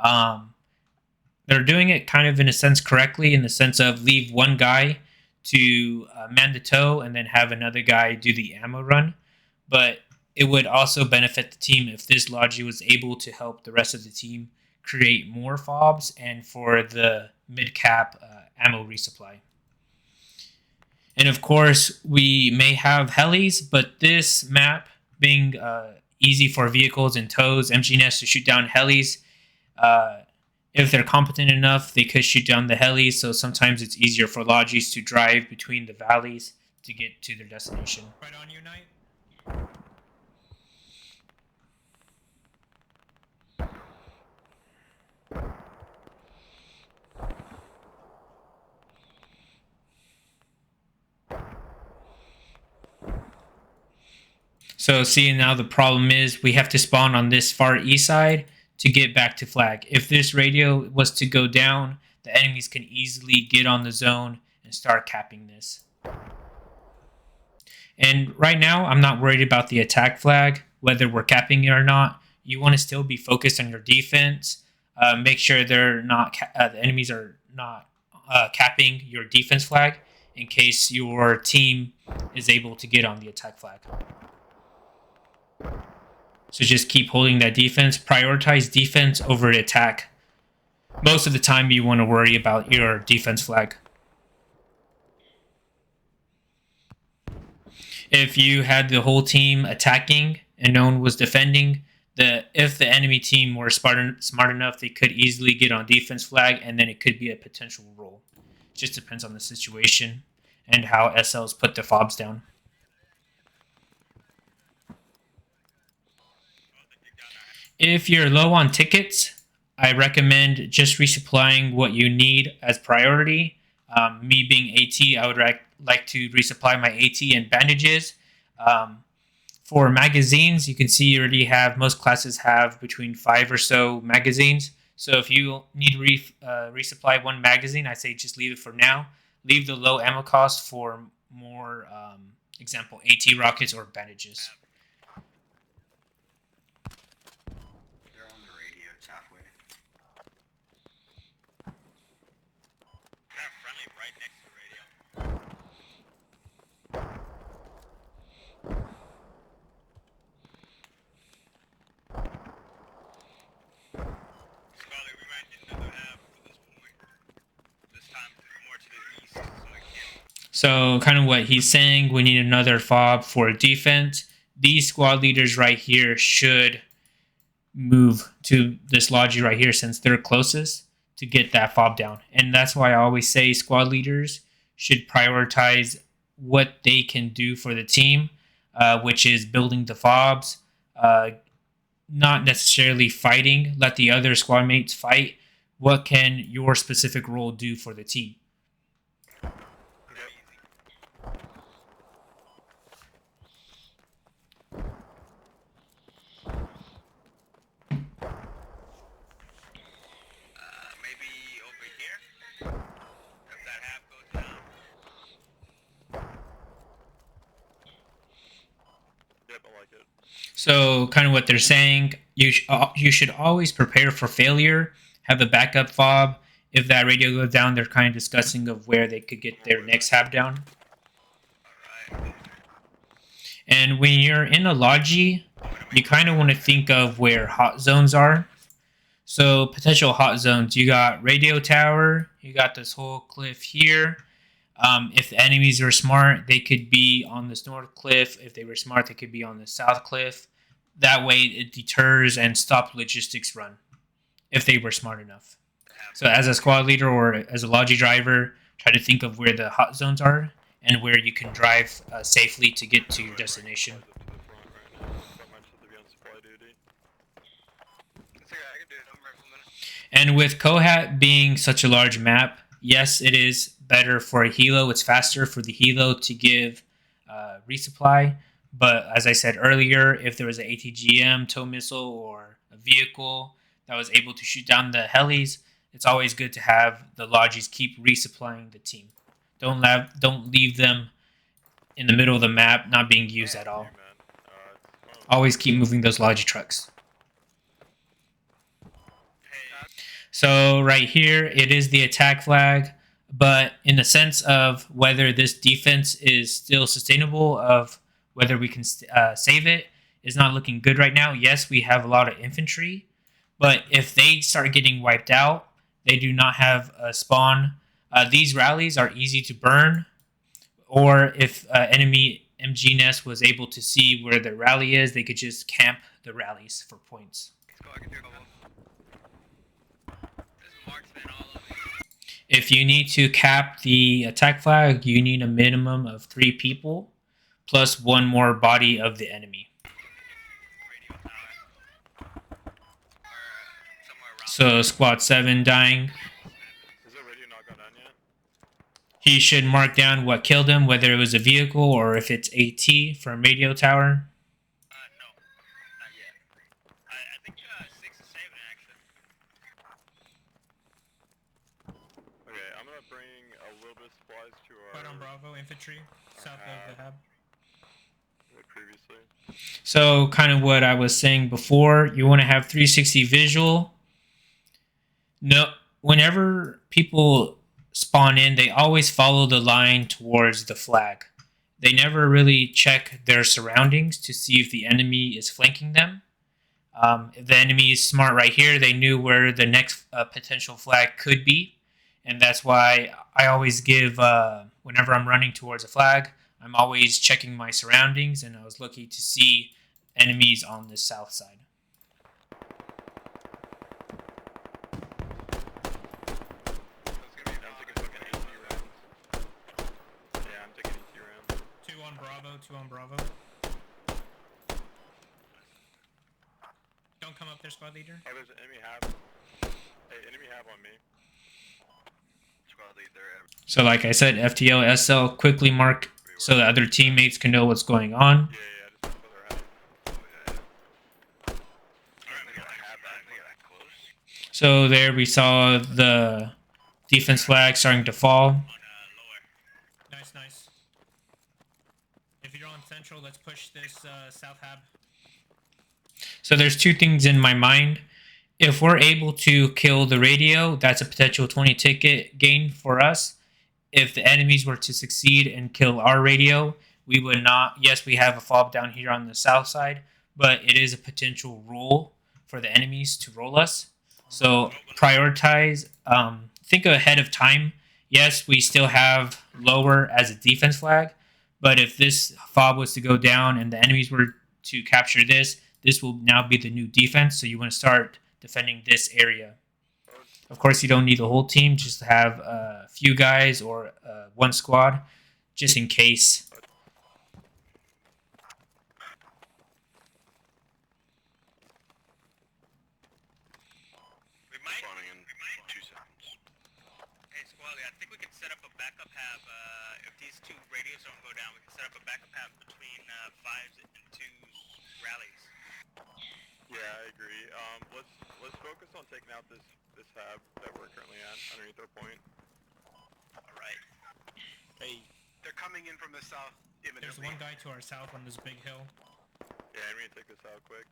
They're doing it kind of in a sense correctly, in the sense of leave one guy to man the toe and then have another guy do the ammo run. But it would also benefit the team if this logi was able to help the rest of the team create more fobs and for the mid-cap ammo resupply. And of course, we may have helis, but this map being easy for vehicles and tows, MG Nest to shoot down helis, if they're competent enough, they could shoot down the helis. So sometimes it's easier for logis to drive between the valleys to get to their destination. Right on you, Knight. So see, now the problem is we have to spawn on this far east side to get back to flag. If this radio was to go down, the enemies can easily get on the zone and start capping this. And right now, I'm not worried about the attack flag, whether we're capping it or not. You want to still be focused on your defense. Make sure they're not the enemies are not capping your defense flag in case your team is able to get on the attack flag. So just keep holding that defense. Prioritize defense over attack. Most of the time, you want to worry about your defense flag. If you had the whole team attacking and no one was defending, if the enemy team were smart enough, they could easily get on defense flag, and then it could be a potential roll. It just depends on the situation and how SLs put the fobs down. If you're low on tickets, I recommend just resupplying what you need as priority. Me being AT, I would like to resupply my AT and bandages. For magazines, you can see you already have, most classes have between 5 or so magazines. So if you need to resupply one magazine, I say just leave it for now. Leave the low ammo cost for more, example, AT rockets or bandages. They're on the radio, it's halfway. Got a friendly right next to the radio. Scarlet, we might need another hab for this point. This time more to the east, so I can't. So kind of what he's saying, we need another fob for defense. These squad leaders right here should move to this logi right here since they're closest to get that fob down. And that's why I always say squad leaders should prioritize what they can do for the team, which is building the fobs, not necessarily fighting. Let the other squad mates fight. What can your specific role do for the team? Maybe over here? If that hab goes down. Yep, I like it. So kind of what they're saying, you should always prepare for failure, have a backup fob. If that radio goes down, they're kind of discussing of where they could get their next hab down. And when you're in a logi, you kind of want to think of where hot zones are. So potential hot zones, you got radio tower, you got this whole cliff here. If the enemies are smart, they could be on this north cliff. If they were smart, they could be on the south cliff. That way it deters and stops logistics run, if they were smart enough. So as a squad leader or as a logi driver, try to think of where the hot zones are and where you can drive safely to get to your destination. Up to the front right now. So I might just have to be on supply duty. It's okay, I can do it. I'm ready for a minute. And with Kohat being such a large map, yes, it is better for a helo. It's faster for the helo to give resupply. But as I said earlier, if there was an ATGM, tow missile, or a vehicle that was able to shoot down the helis, it's always good to have the logis keep resupplying the team. Don't leave them in the middle of the map, not being used at all. Hey, man. It's fun. Always keep moving those logi trucks. So right here, it is the attack flag, but in the sense of whether this defense is still sustainable, of whether we can save it, is not looking good right now. Yes, we have a lot of infantry, but if they start getting wiped out, they do not have a spawn. These rallies are easy to burn, or if enemy MG nest was able to see where the rally is, they could just camp the rallies for points. Let's go, I can do it. This is marksman all over. If you need to cap the attack flag, you need a minimum of 3 people, plus 1 more body of the enemy. Radio tower. Or somewhere around. So squad 7 dying. Is the radio not gone down yet? He should mark down what killed him, whether it was a vehicle or if it's AT from radio tower. No, not yet. I think 6 is saving it, actually. Okay, I'm gonna bring a little bit of supplies to our... Right on Bravo, infantry, south of the hub. Previously. So kind of what I was saying before, you want to have 360 visual. No, whenever people spawn in, they always follow the line towards the flag. They never really check their surroundings to see if the enemy is flanking them. If the enemy is smart right here, they knew where the next potential flag could be. And that's why I always give, whenever I'm running towards a flag, I'm always checking my surroundings, and I was lucky to see enemies on the south side. I'm taking fucking AT rounds. Yeah, I'm taking AT rounds. 2 on Bravo, 2 on Bravo. Don't come up there, squad leader. Oh, there's an enemy hab. Hey, enemy hab on me. Squad lead there. So like I said, FTL, SL, quickly mark so the other teammates can know what's going on. Yeah, just for their hab. Alright, we got a hab back. We got that close. So there we saw the defense flag starting to fall. On lower. Nice, nice. If you're on central, let's push this south hab. So there's 2 things in my mind. If we're able to kill the radio, that's a potential 20 ticket gain for us. If the enemies were to succeed and kill our radio, we would not. Yes, we have a fob down here on the south side, but it is a potential roll for the enemies to roll us. So prioritize, think ahead of time. Yes, we still have lower as a defense flag, but if this fob was to go down and the enemies were to capture this, this will now be the new defense. So you want to start defending this area. Of course, you don't need the whole team. Just have a few guys or 1 squad, just in case. We might. Spawning in 2 seconds. Hey, Squally, I think we can set up a backup hab. If these 2 radios don't go down, we can set up a backup hab between 5s and 2s rallies. Yeah, I agree. Let's focus on taking out this hab that we're currently at underneath our point. Alright. Hey. They're coming in from the south There's imminently. 1 guy to our south on this big hill. Yeah, I'm gonna take this out quick.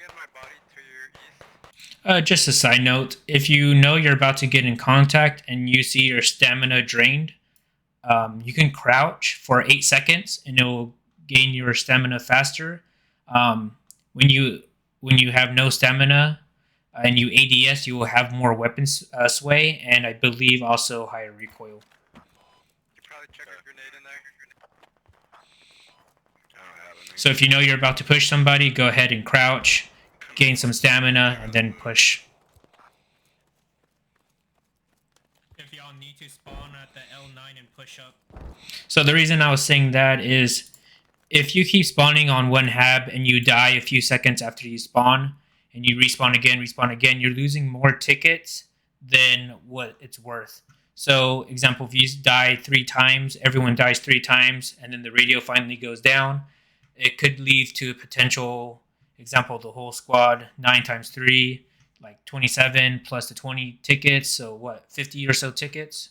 again, my body to your east? Just a side note, if you know you're about to get in contact and you see your stamina drained, you can crouch for 8 seconds and it will gain your stamina faster. When you have no stamina and you ADS, you will have more weapon sway and I believe also higher recoil. You probably check a grenade in there. I don't have any. So if you know you're about to push somebody, go ahead and crouch, gain some stamina, and then push. If y'all need to spawn at the L9 and push up. So the reason I was saying that is if you keep spawning on one hab and you die a few seconds after you spawn and you respawn again, you're losing more tickets than what it's worth. So example, if you die 3 times, everyone dies 3 times, and then the radio finally goes down, it could lead to a potential, example, the whole squad, 9 times 3, like 27 plus the 20 tickets, so what, 50 or so tickets?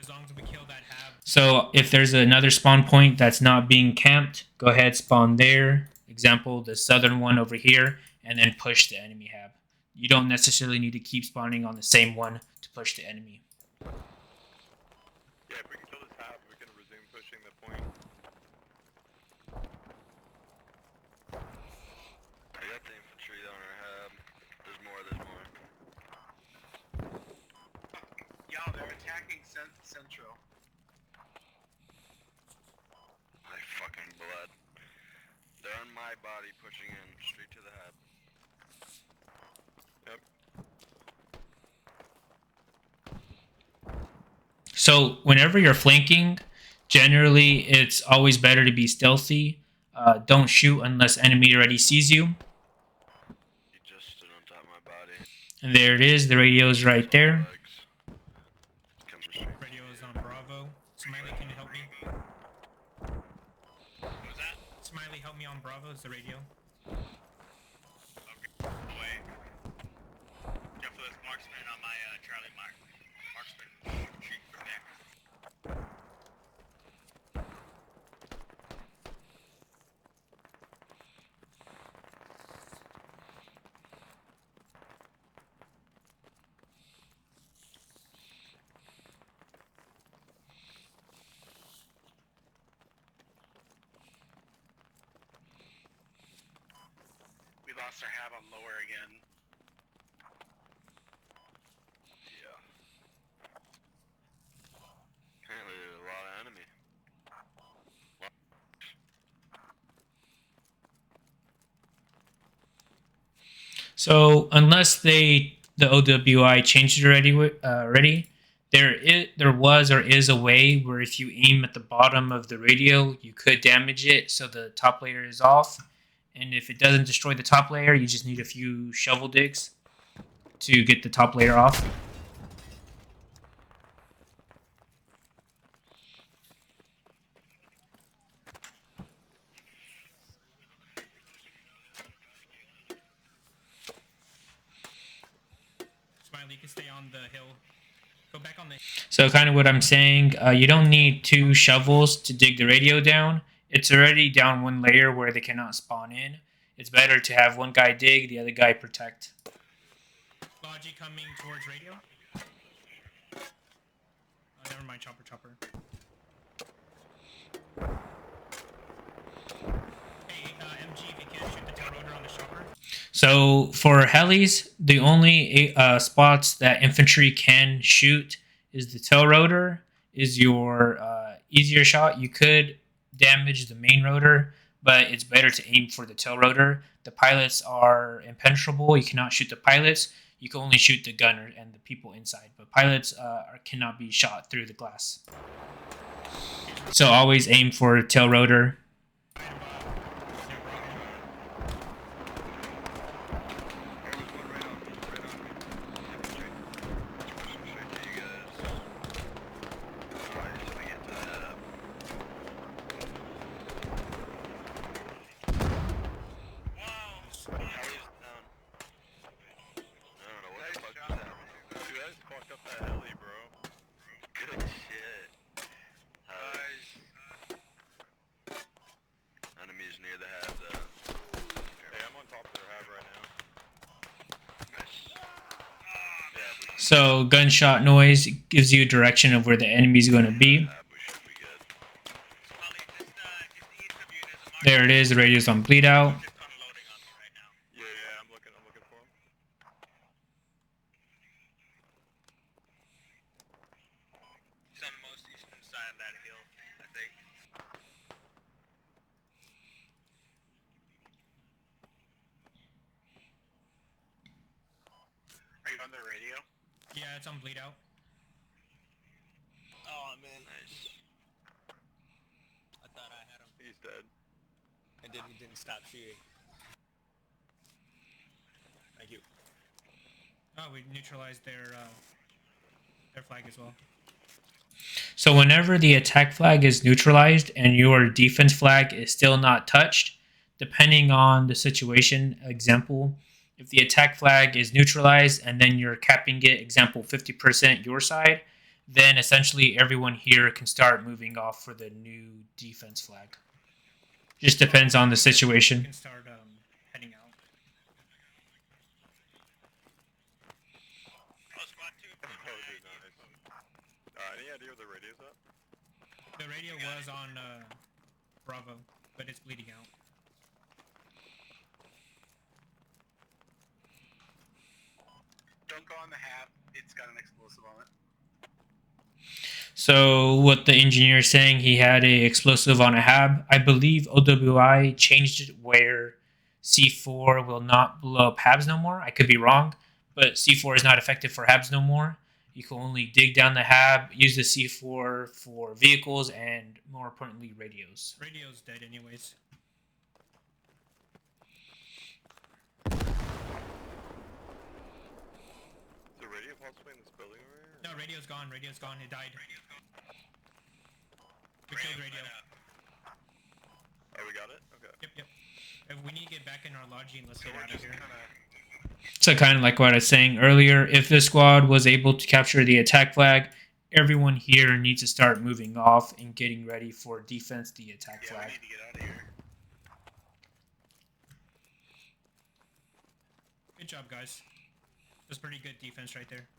As long as we kill that hab. So if there's another spawn point that's not being camped, go ahead, spawn there. Example, the southern one over here, and then push the enemy hab. You don't necessarily need to keep spawning on the same one to push the enemy. Yeah, if we can kill this hab, we can resume pushing the point. I got the infantry on our hab. There's more. Y'all, they're attacking Central. My fucking blood. They're on my body, pushing in straight to the hab. So whenever you're flanking, generally it's always better to be stealthy. Don't shoot unless enemy already sees you. He just stood on top of my body. And there it is, the radio's right there. Radio is on Bravo. Smiley, can you help me? What was that? Smiley, help me on Bravo. Is the radio? Okay. Wait. Jump for this marksman on my Charlie mark. Marksman shoot from there. We lost our hab on lower again. Yeah. Apparently there's a lot of enemy. So unless the OWI changed it already, there was or is a way where if you aim at the bottom of the radio, you could damage it so the top layer is off. And if it doesn't destroy the top layer, you just need a few shovel digs to get the top layer off. Smiley, you can stay on the hill. Go back on the. So kind of what I'm saying, you don't need 2 shovels to dig the radio down. It's already down 1 layer where they cannot spawn in. It's better to have one guy dig, the other guy protect. Logi coming towards radio. Oh, never mind, chopper. Hey, MG, if you can shoot the tail rotor on the chopper. So for helis, the only spots that infantry can shoot is the tail rotor, is your easier shot. You could damage the main rotor, but it's better to aim for the tail rotor. The pilots are impenetrable. You cannot shoot the pilots. You can only shoot the gunner and the people inside. But pilots cannot be shot through the glass. So always aim for tail rotor. So gunshot noise gives you a direction of where the enemy's going to be. We should be good. Squally, just east of you, there's a mark. There it is. The radio's on bleed out. Just unloading on me right now. Yeah, I'm looking for him. He's on the most eastern side of that hill, I think. Are you on the radio? Yeah, it's on bleed out. Oh man. Nice. I thought I had him. He's dead. And then he didn't stop shooting. Thank you. Oh, we neutralized their flag as well. So whenever the attack flag is neutralized and your defense flag is still not touched, depending on the situation, example, if the attack flag is neutralized and then you're capping it, example, 50% your side, then essentially everyone here can start moving off for the new defense flag. Just depends on the You situation. can start heading out. Oh, squad 2. Oh, dude, nice. Any idea where the radio's at? The radio was on Bravo, but it's bleeding out. Don't go on the hab. It's got an explosive on it. So what the engineer is saying, he had a explosive on a hab. I believe OWI changed it where C4 will not blow up habs no more. I could be wrong, but C4 is not effective for habs no more. You can only dig down the hab, use the C4 for vehicles, and more importantly, radios. Radio's dead anyways. Is the radio possibly in this building over here? No, radio's gone. Radio's gone. It died. We killed radio. Oh, we got it? Okay. Yep. If we need to get back in our lodgy and let's get out of here. So kind of like what I was saying earlier, if the squad was able to capture the attack flag, everyone here needs to start moving off and getting ready for defense the attack Yeah, flag. we need to get out of here. Good job, guys. That's pretty good defense right there.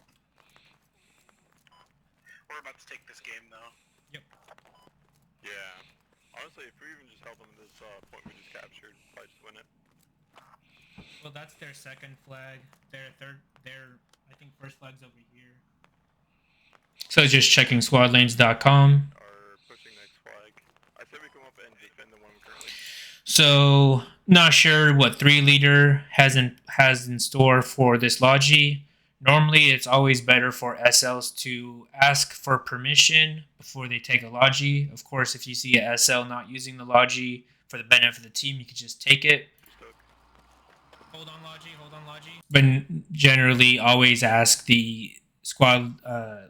We're about to take this game, though. Yeah. Honestly, if we even just held them at this point we just captured, probably just win it. Well, that's their second flag. Their I think first flag's over here. So just checking squadlanes.com. Or pushing next flag. I say we come up and defend the one we currently. So not sure what 3-leader has in store for this logi. Normally, it's always better for SLs to ask for permission before they take a logi. Of course, if you see a SL not using the logi for the benefit of the team, you can just take it. Hold on, logi. But generally, always ask the squad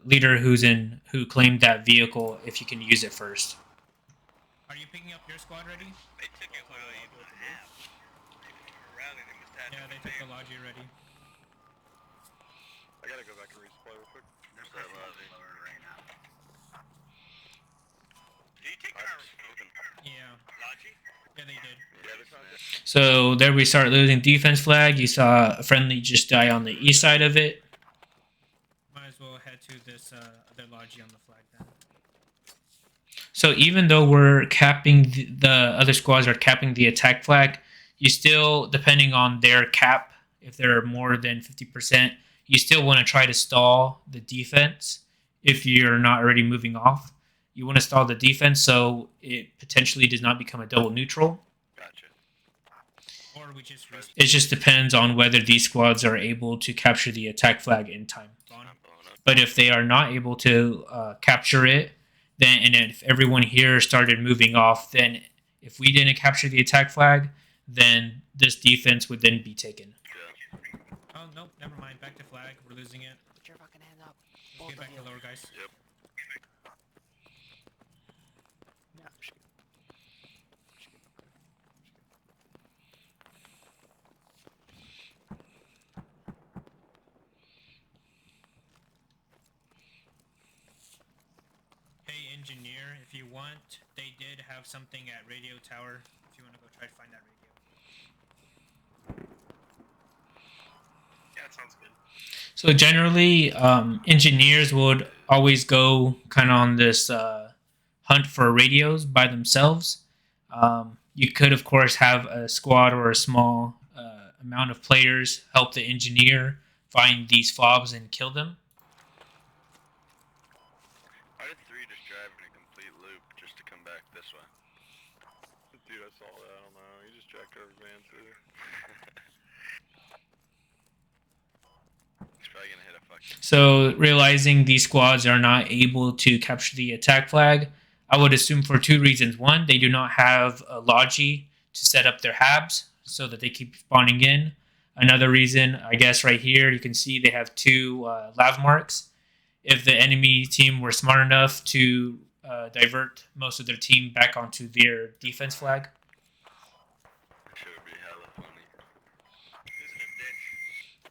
leader who claimed that vehicle if you can use it first. Are you picking up your squad ready? They took it literally in half. Rally, they must have Yeah, they took the logi already. I gotta go back and resupply real quick. There's that lobby right now. Did you take our Yeah. logi? Yeah, they did. Yeah, they're trying to... So there we start losing defense flag. You saw a friendly just die on the east side of it. Might as well head to this other logi on the flag then. So even though we're capping the other squads are capping the attack flag, you still, depending on their cap, if they're more than 50%, you still want to try to stall the defense if you're not already moving off. You want to stall the defense so it potentially does not become a double neutral. Gotcha. Or we just It just depends on whether these squads are able to capture the attack flag in time. respawn. But if they are not able to capture it, then and if everyone here started moving off, then if we didn't capture the attack flag, then this defense would then be taken. Oh, nope, never mind. Back to flag. We're losing it. Put your fucking hand up. Let's Both get back of to you. lower, guys. Yep. Yeah, shoot. Hey, engineer, if you want, they did have something at radio tower. If you want to go try to find that radio. Yeah, that sounds good. So generally, engineers would always go kind of on this hunt for radios by themselves. You could, of course, have a squad or a small amount of players help the engineer find these fobs and kill them. Why did 3 just drive in a complete loop just to come back this way? Dude, I saw that. I don't know. He just jacked over van too. He's probably gonna hit a fucking. So realizing these squads are not able to capture the attack flag, I would assume for 2 reasons. One, they do not have a logi to set up their habs so that they keep spawning in. Another reason, I guess right here, you can see they have 2 lav marks. If the enemy team were smart enough to divert most of their team back onto their defense flag. That shit would be hella funny. Losing a bitch.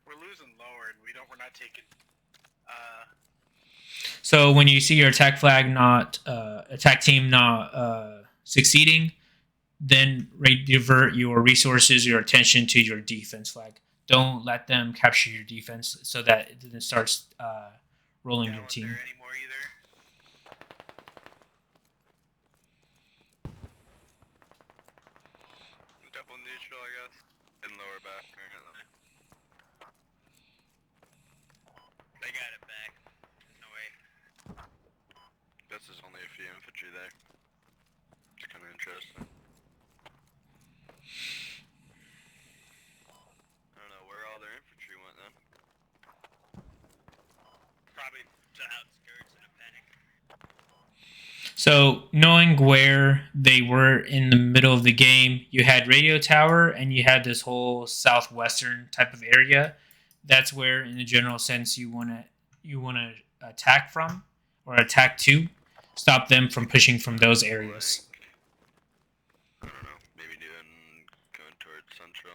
We're losing lower, and we're not taking. So when you see your attack flag not attack team not succeeding, then divert your resources, your attention to your defense flag. Don't let them capture your defense so that it then starts rolling your team. There anymore either. Double neutral, I guess. And lower back, apparently. They got it back. There's no way. Guess there's only a few infantry there. It's kind of interesting. I don't know where all their infantry went then. Probably to the outskirts in a panic. So knowing where they were in the middle of the game, you had radio tower and you had this whole southwestern type of area. That's where, in the general sense, you want to attack from or attack to, stop them from pushing from those areas. I don't know. Maybe going towards central.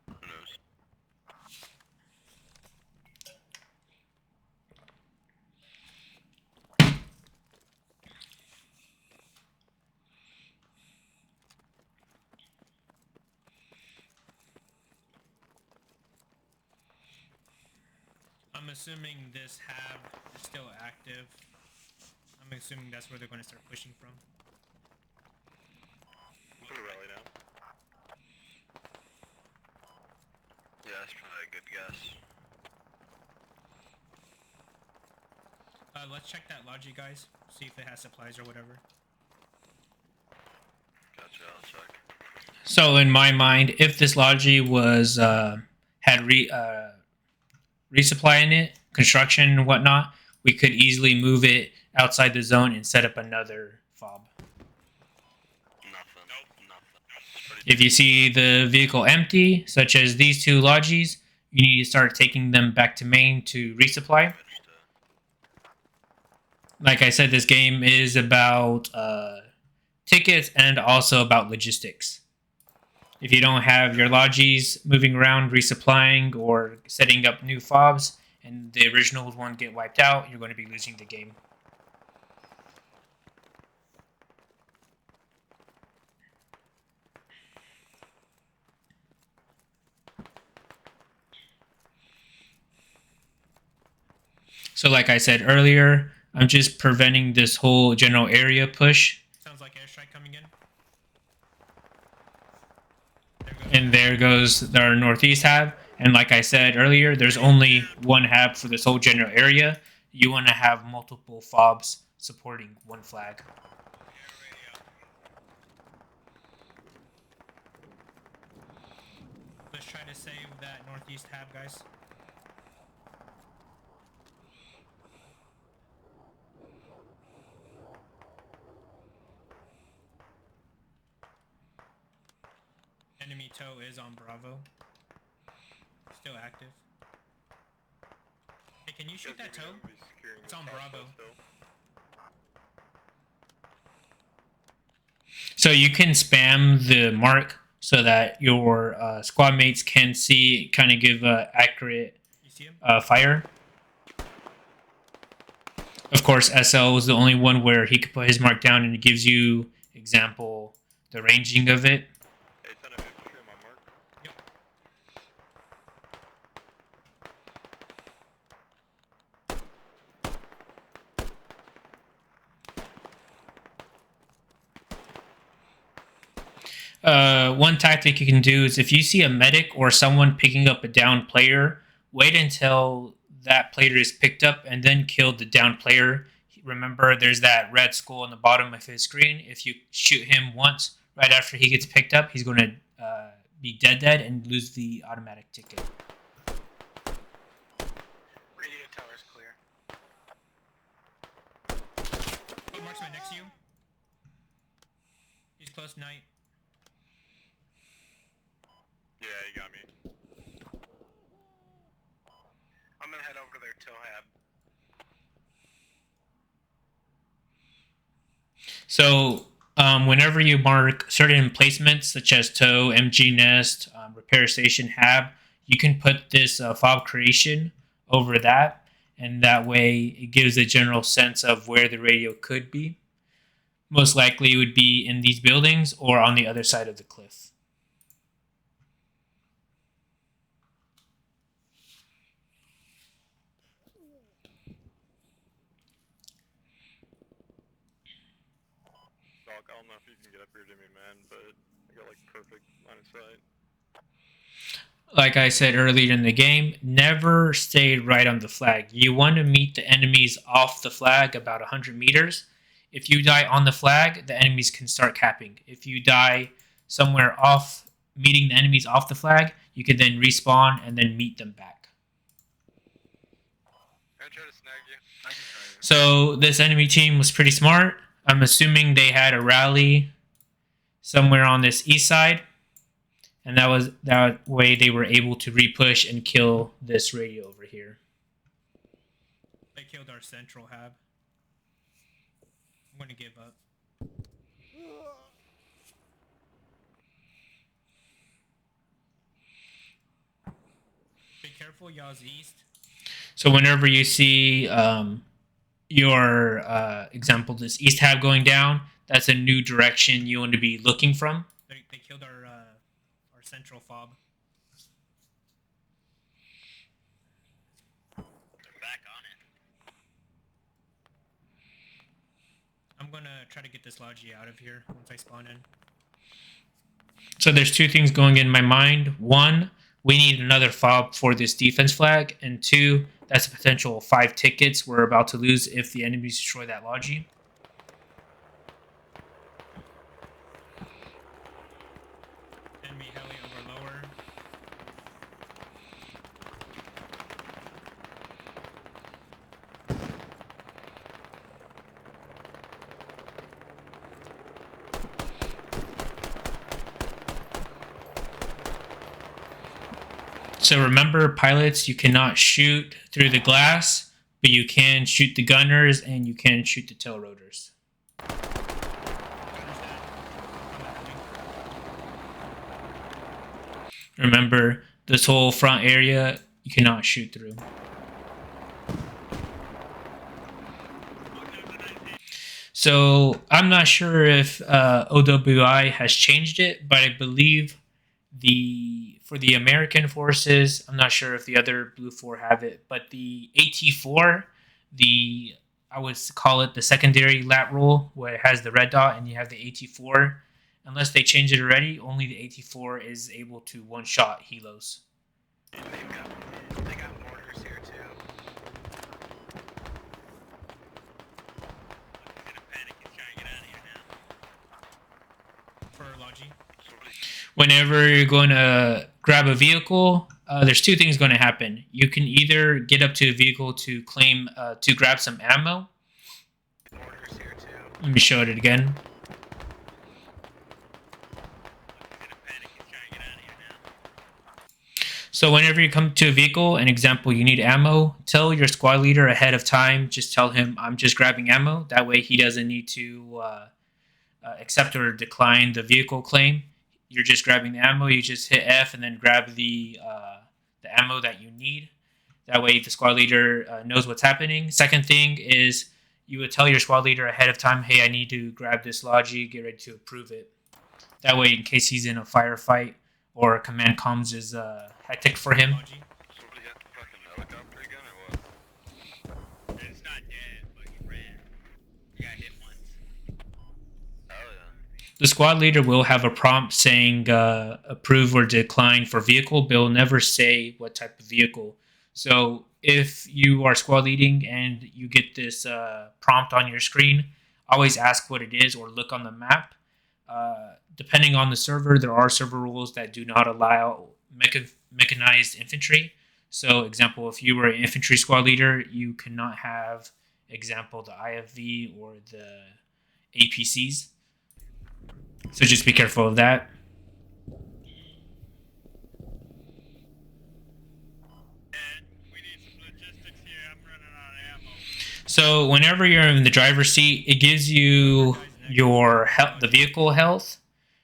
Who knows? I'm assuming this hab is still active. I'm assuming that's where they're going to start pushing from. Put a rally down. Yeah, that's probably a good guess. Let's check that logi, guys. See if it has supplies or whatever. Gotcha, I'll check. So in my mind, if this logi was had resupply in it, construction and whatnot, we could easily move it outside the zone and set up another fob. Nothing. Nothing. It's pretty If you see the vehicle empty, such as these 2 logis, you need to start taking them back to main to resupply. damaged, Like I said, this game is about tickets and also about logistics. If you don't have your logis moving around, resupplying, or setting up new fobs, and the original one get wiped out, you're going to be losing the game. So like I said earlier, I'm just preventing this whole general area push. Sounds like airstrike coming in. And there goes our northeast hab. And like I said earlier, there's only one hab for this whole general area. You want to have multiple fobs supporting one flag. Let's try to save that northeast hab, guys. Enemy tow is on Bravo. Still active. Hey, can you shoot that tow? It's on Bravo. So you can spam the mark so that your squad mates can see, kind of give accurate You see him? fire. Of course, SL is the only one where he could put his mark down and it gives you, example, the ranging of it. Hey, son of infantry on my mark. Yep. One tactic you can do is if you see a medic or someone picking up a downed player, wait until that player is picked up and then kill the downed player. Remember, there's that red skull on the bottom of his screen. If you shoot him once right after he gets picked up, he's going to be dead and lose the automatic ticket. Radio tower's clear. Oh, marksman next to you. He's close night. Yeah, you got me. I'm gonna head over to their Tohab. So whenever you mark certain emplacements such as toe, MG nest, repair station, hab, you can put this fob creation over that, and that way it gives a general sense of where the radio could be. Most likely it would be in these buildings or on the other side of the cliff. Doc, I don't know if you can get up here to me, man, but I got like perfect line of sight. Like I said earlier in the game, never stay right on the flag. You want to meet the enemies off the flag about 100 meters. If you die on the flag, the enemies can start capping. If you die somewhere off, meeting the enemies off the flag, you can then respawn and then meet them back. I try to snag you. I can try you. So this enemy team was pretty smart. I'm assuming they had a rally somewhere on this east side. And that way they were able to repush and kill this radio over here. They killed our central hab. I'm gonna give up. Be careful, y'all's east. So whenever you see your example, this east hab going down, that's a new direction you want to be looking from. They killed our central fob. They're back on it. I'm gonna try to get this Logi out of here once I spawn in. So there's two things going in my mind. One, we need another fob for this defense flag. And two, that's a potential 5 tickets we're about to lose if the enemies destroy that Logi. Enemy heli over lower. So remember, pilots, you cannot shoot through the glass, but you can shoot the gunners and you can shoot the tail rotors. Remember, this whole front area, you cannot shoot through. So I'm not sure if OWI has changed it, but I believe for the American forces, I'm not sure if the other Blue 4 have it, but the AT4, I would call it the secondary lat rule, where it has the red dot and you have the AT4. Unless they change it already, only the AT4 is able to one-shot helos. They got mortars here too. He's in a panic. He's trying to get out of here now. For Logi. Whenever you're going to grab a vehicle, there's two things going to happen. You can either get up to a vehicle to claim to grab some ammo. Mortars here too. Let me show it again. He's in a panic. He's trying to get out of here now. So whenever you come to a vehicle, an example, you need ammo, tell your squad leader ahead of time. Just tell him, I'm just grabbing ammo. That way he doesn't need to accept or decline the vehicle claim. You're just grabbing the ammo. You just hit F and then grab the ammo that you need. That way the squad leader knows what's happening. Second thing is you would tell your squad leader ahead of time, hey, I need to grab this Logi, get ready to approve it. That way, in case he's in a firefight or command comms is hectic for him. Logi. Somebody got the fucking helicopter again or what? It's not dead, but he ran. He got hit once. Hell yeah. The squad leader will have a prompt saying approve or decline for vehicle, but it'll never say what type of vehicle. So if you are squad leading and you get this prompt on your screen, always ask what it is or look on the map. Depending on the server, there are server rules that do not allow mechanized infantry. So, example, if you were an infantry squad leader, you cannot have, example, the IFV or the APCs. So just be careful of that. And we need some logistics here. I'm running out of ammo. So whenever you're in the driver's seat, it gives you your health, the vehicle health,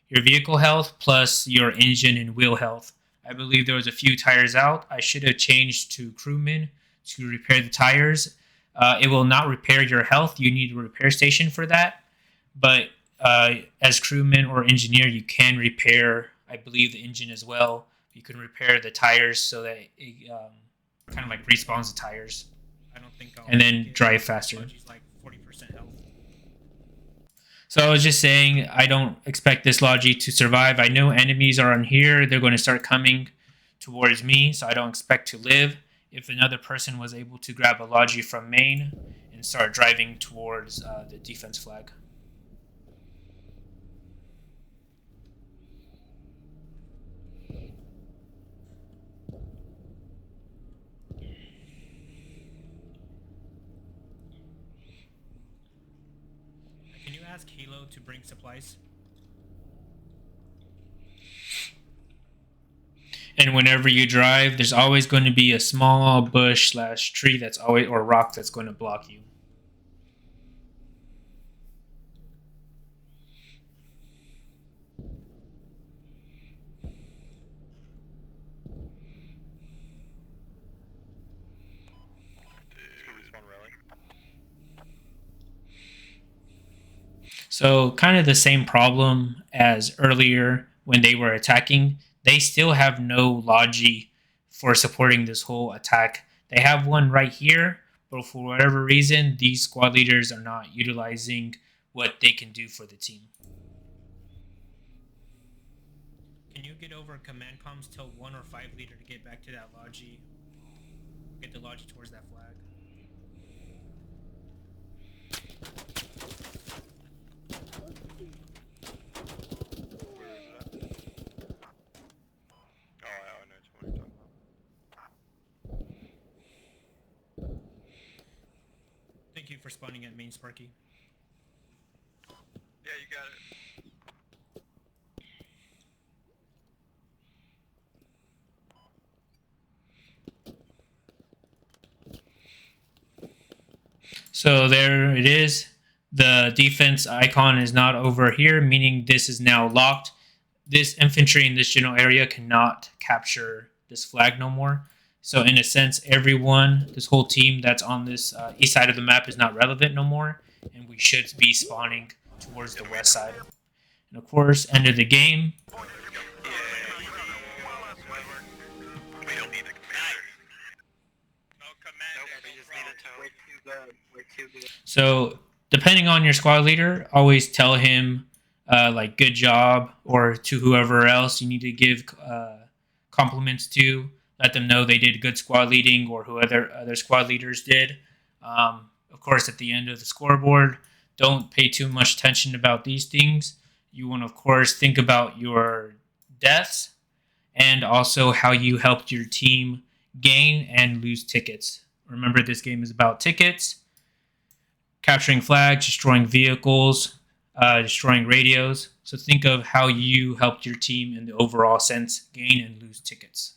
your vehicle health plus your engine and wheel health. I believe there was a few tires out. I should have changed to crewman to repair the tires. It will not repair your health. You need a repair station for that. But as crewman or engineer, you can repair, I believe, the engine as well. You can repair the tires so that it kind of like respawns the tires. I don't think I'll And then get drive faster. She's like 40% health. So I was just saying, I don't expect this Logi to survive. I know enemies are on here. They're going to start coming towards me, so I don't expect to live. If another person was able to grab a Logi from main and start driving towards the defense flag. Can you ask Hilo to bring supplies? And whenever you drive, there's always going to be a small bush / tree that's always, or rock that's going to block you. Respawn rally. So kind of the same problem as earlier when they were attacking. They still have no Logi for supporting this whole attack. They have one right here, but for whatever reason, these squad leaders are not utilizing what they can do for the team. Can you get over command comms, tell 1 or 5 leader to get back to that Logi? Get the Logi towards that flag. Where is it at? Oh, I know what you're talking about. Thank you for spawning at main, Sparky. Yeah, you got it. So there it is. The defense icon is not over here, meaning this is now locked. This infantry in this general area cannot capture this flag no more. So in a sense, everyone, this whole team that's on this east side of the map is not relevant no more. And we should be spawning towards the west side. And of course, end of the game. We don't need a commander. No commander. Nope, we just need a tow. We're too good. We're too good. So depending on your squad leader, always tell him like good job, or to whoever else you need to give compliments to. Let them know they did good squad leading, or who other squad leaders did. Of course, at the end of the scoreboard, don't pay too much attention about these things. You want to, of course, think about your deaths and also how you helped your team gain and lose tickets. Remember, this game is about tickets, capturing flags, destroying vehicles, destroying radios. So think of how you helped your team in the overall sense gain and lose tickets.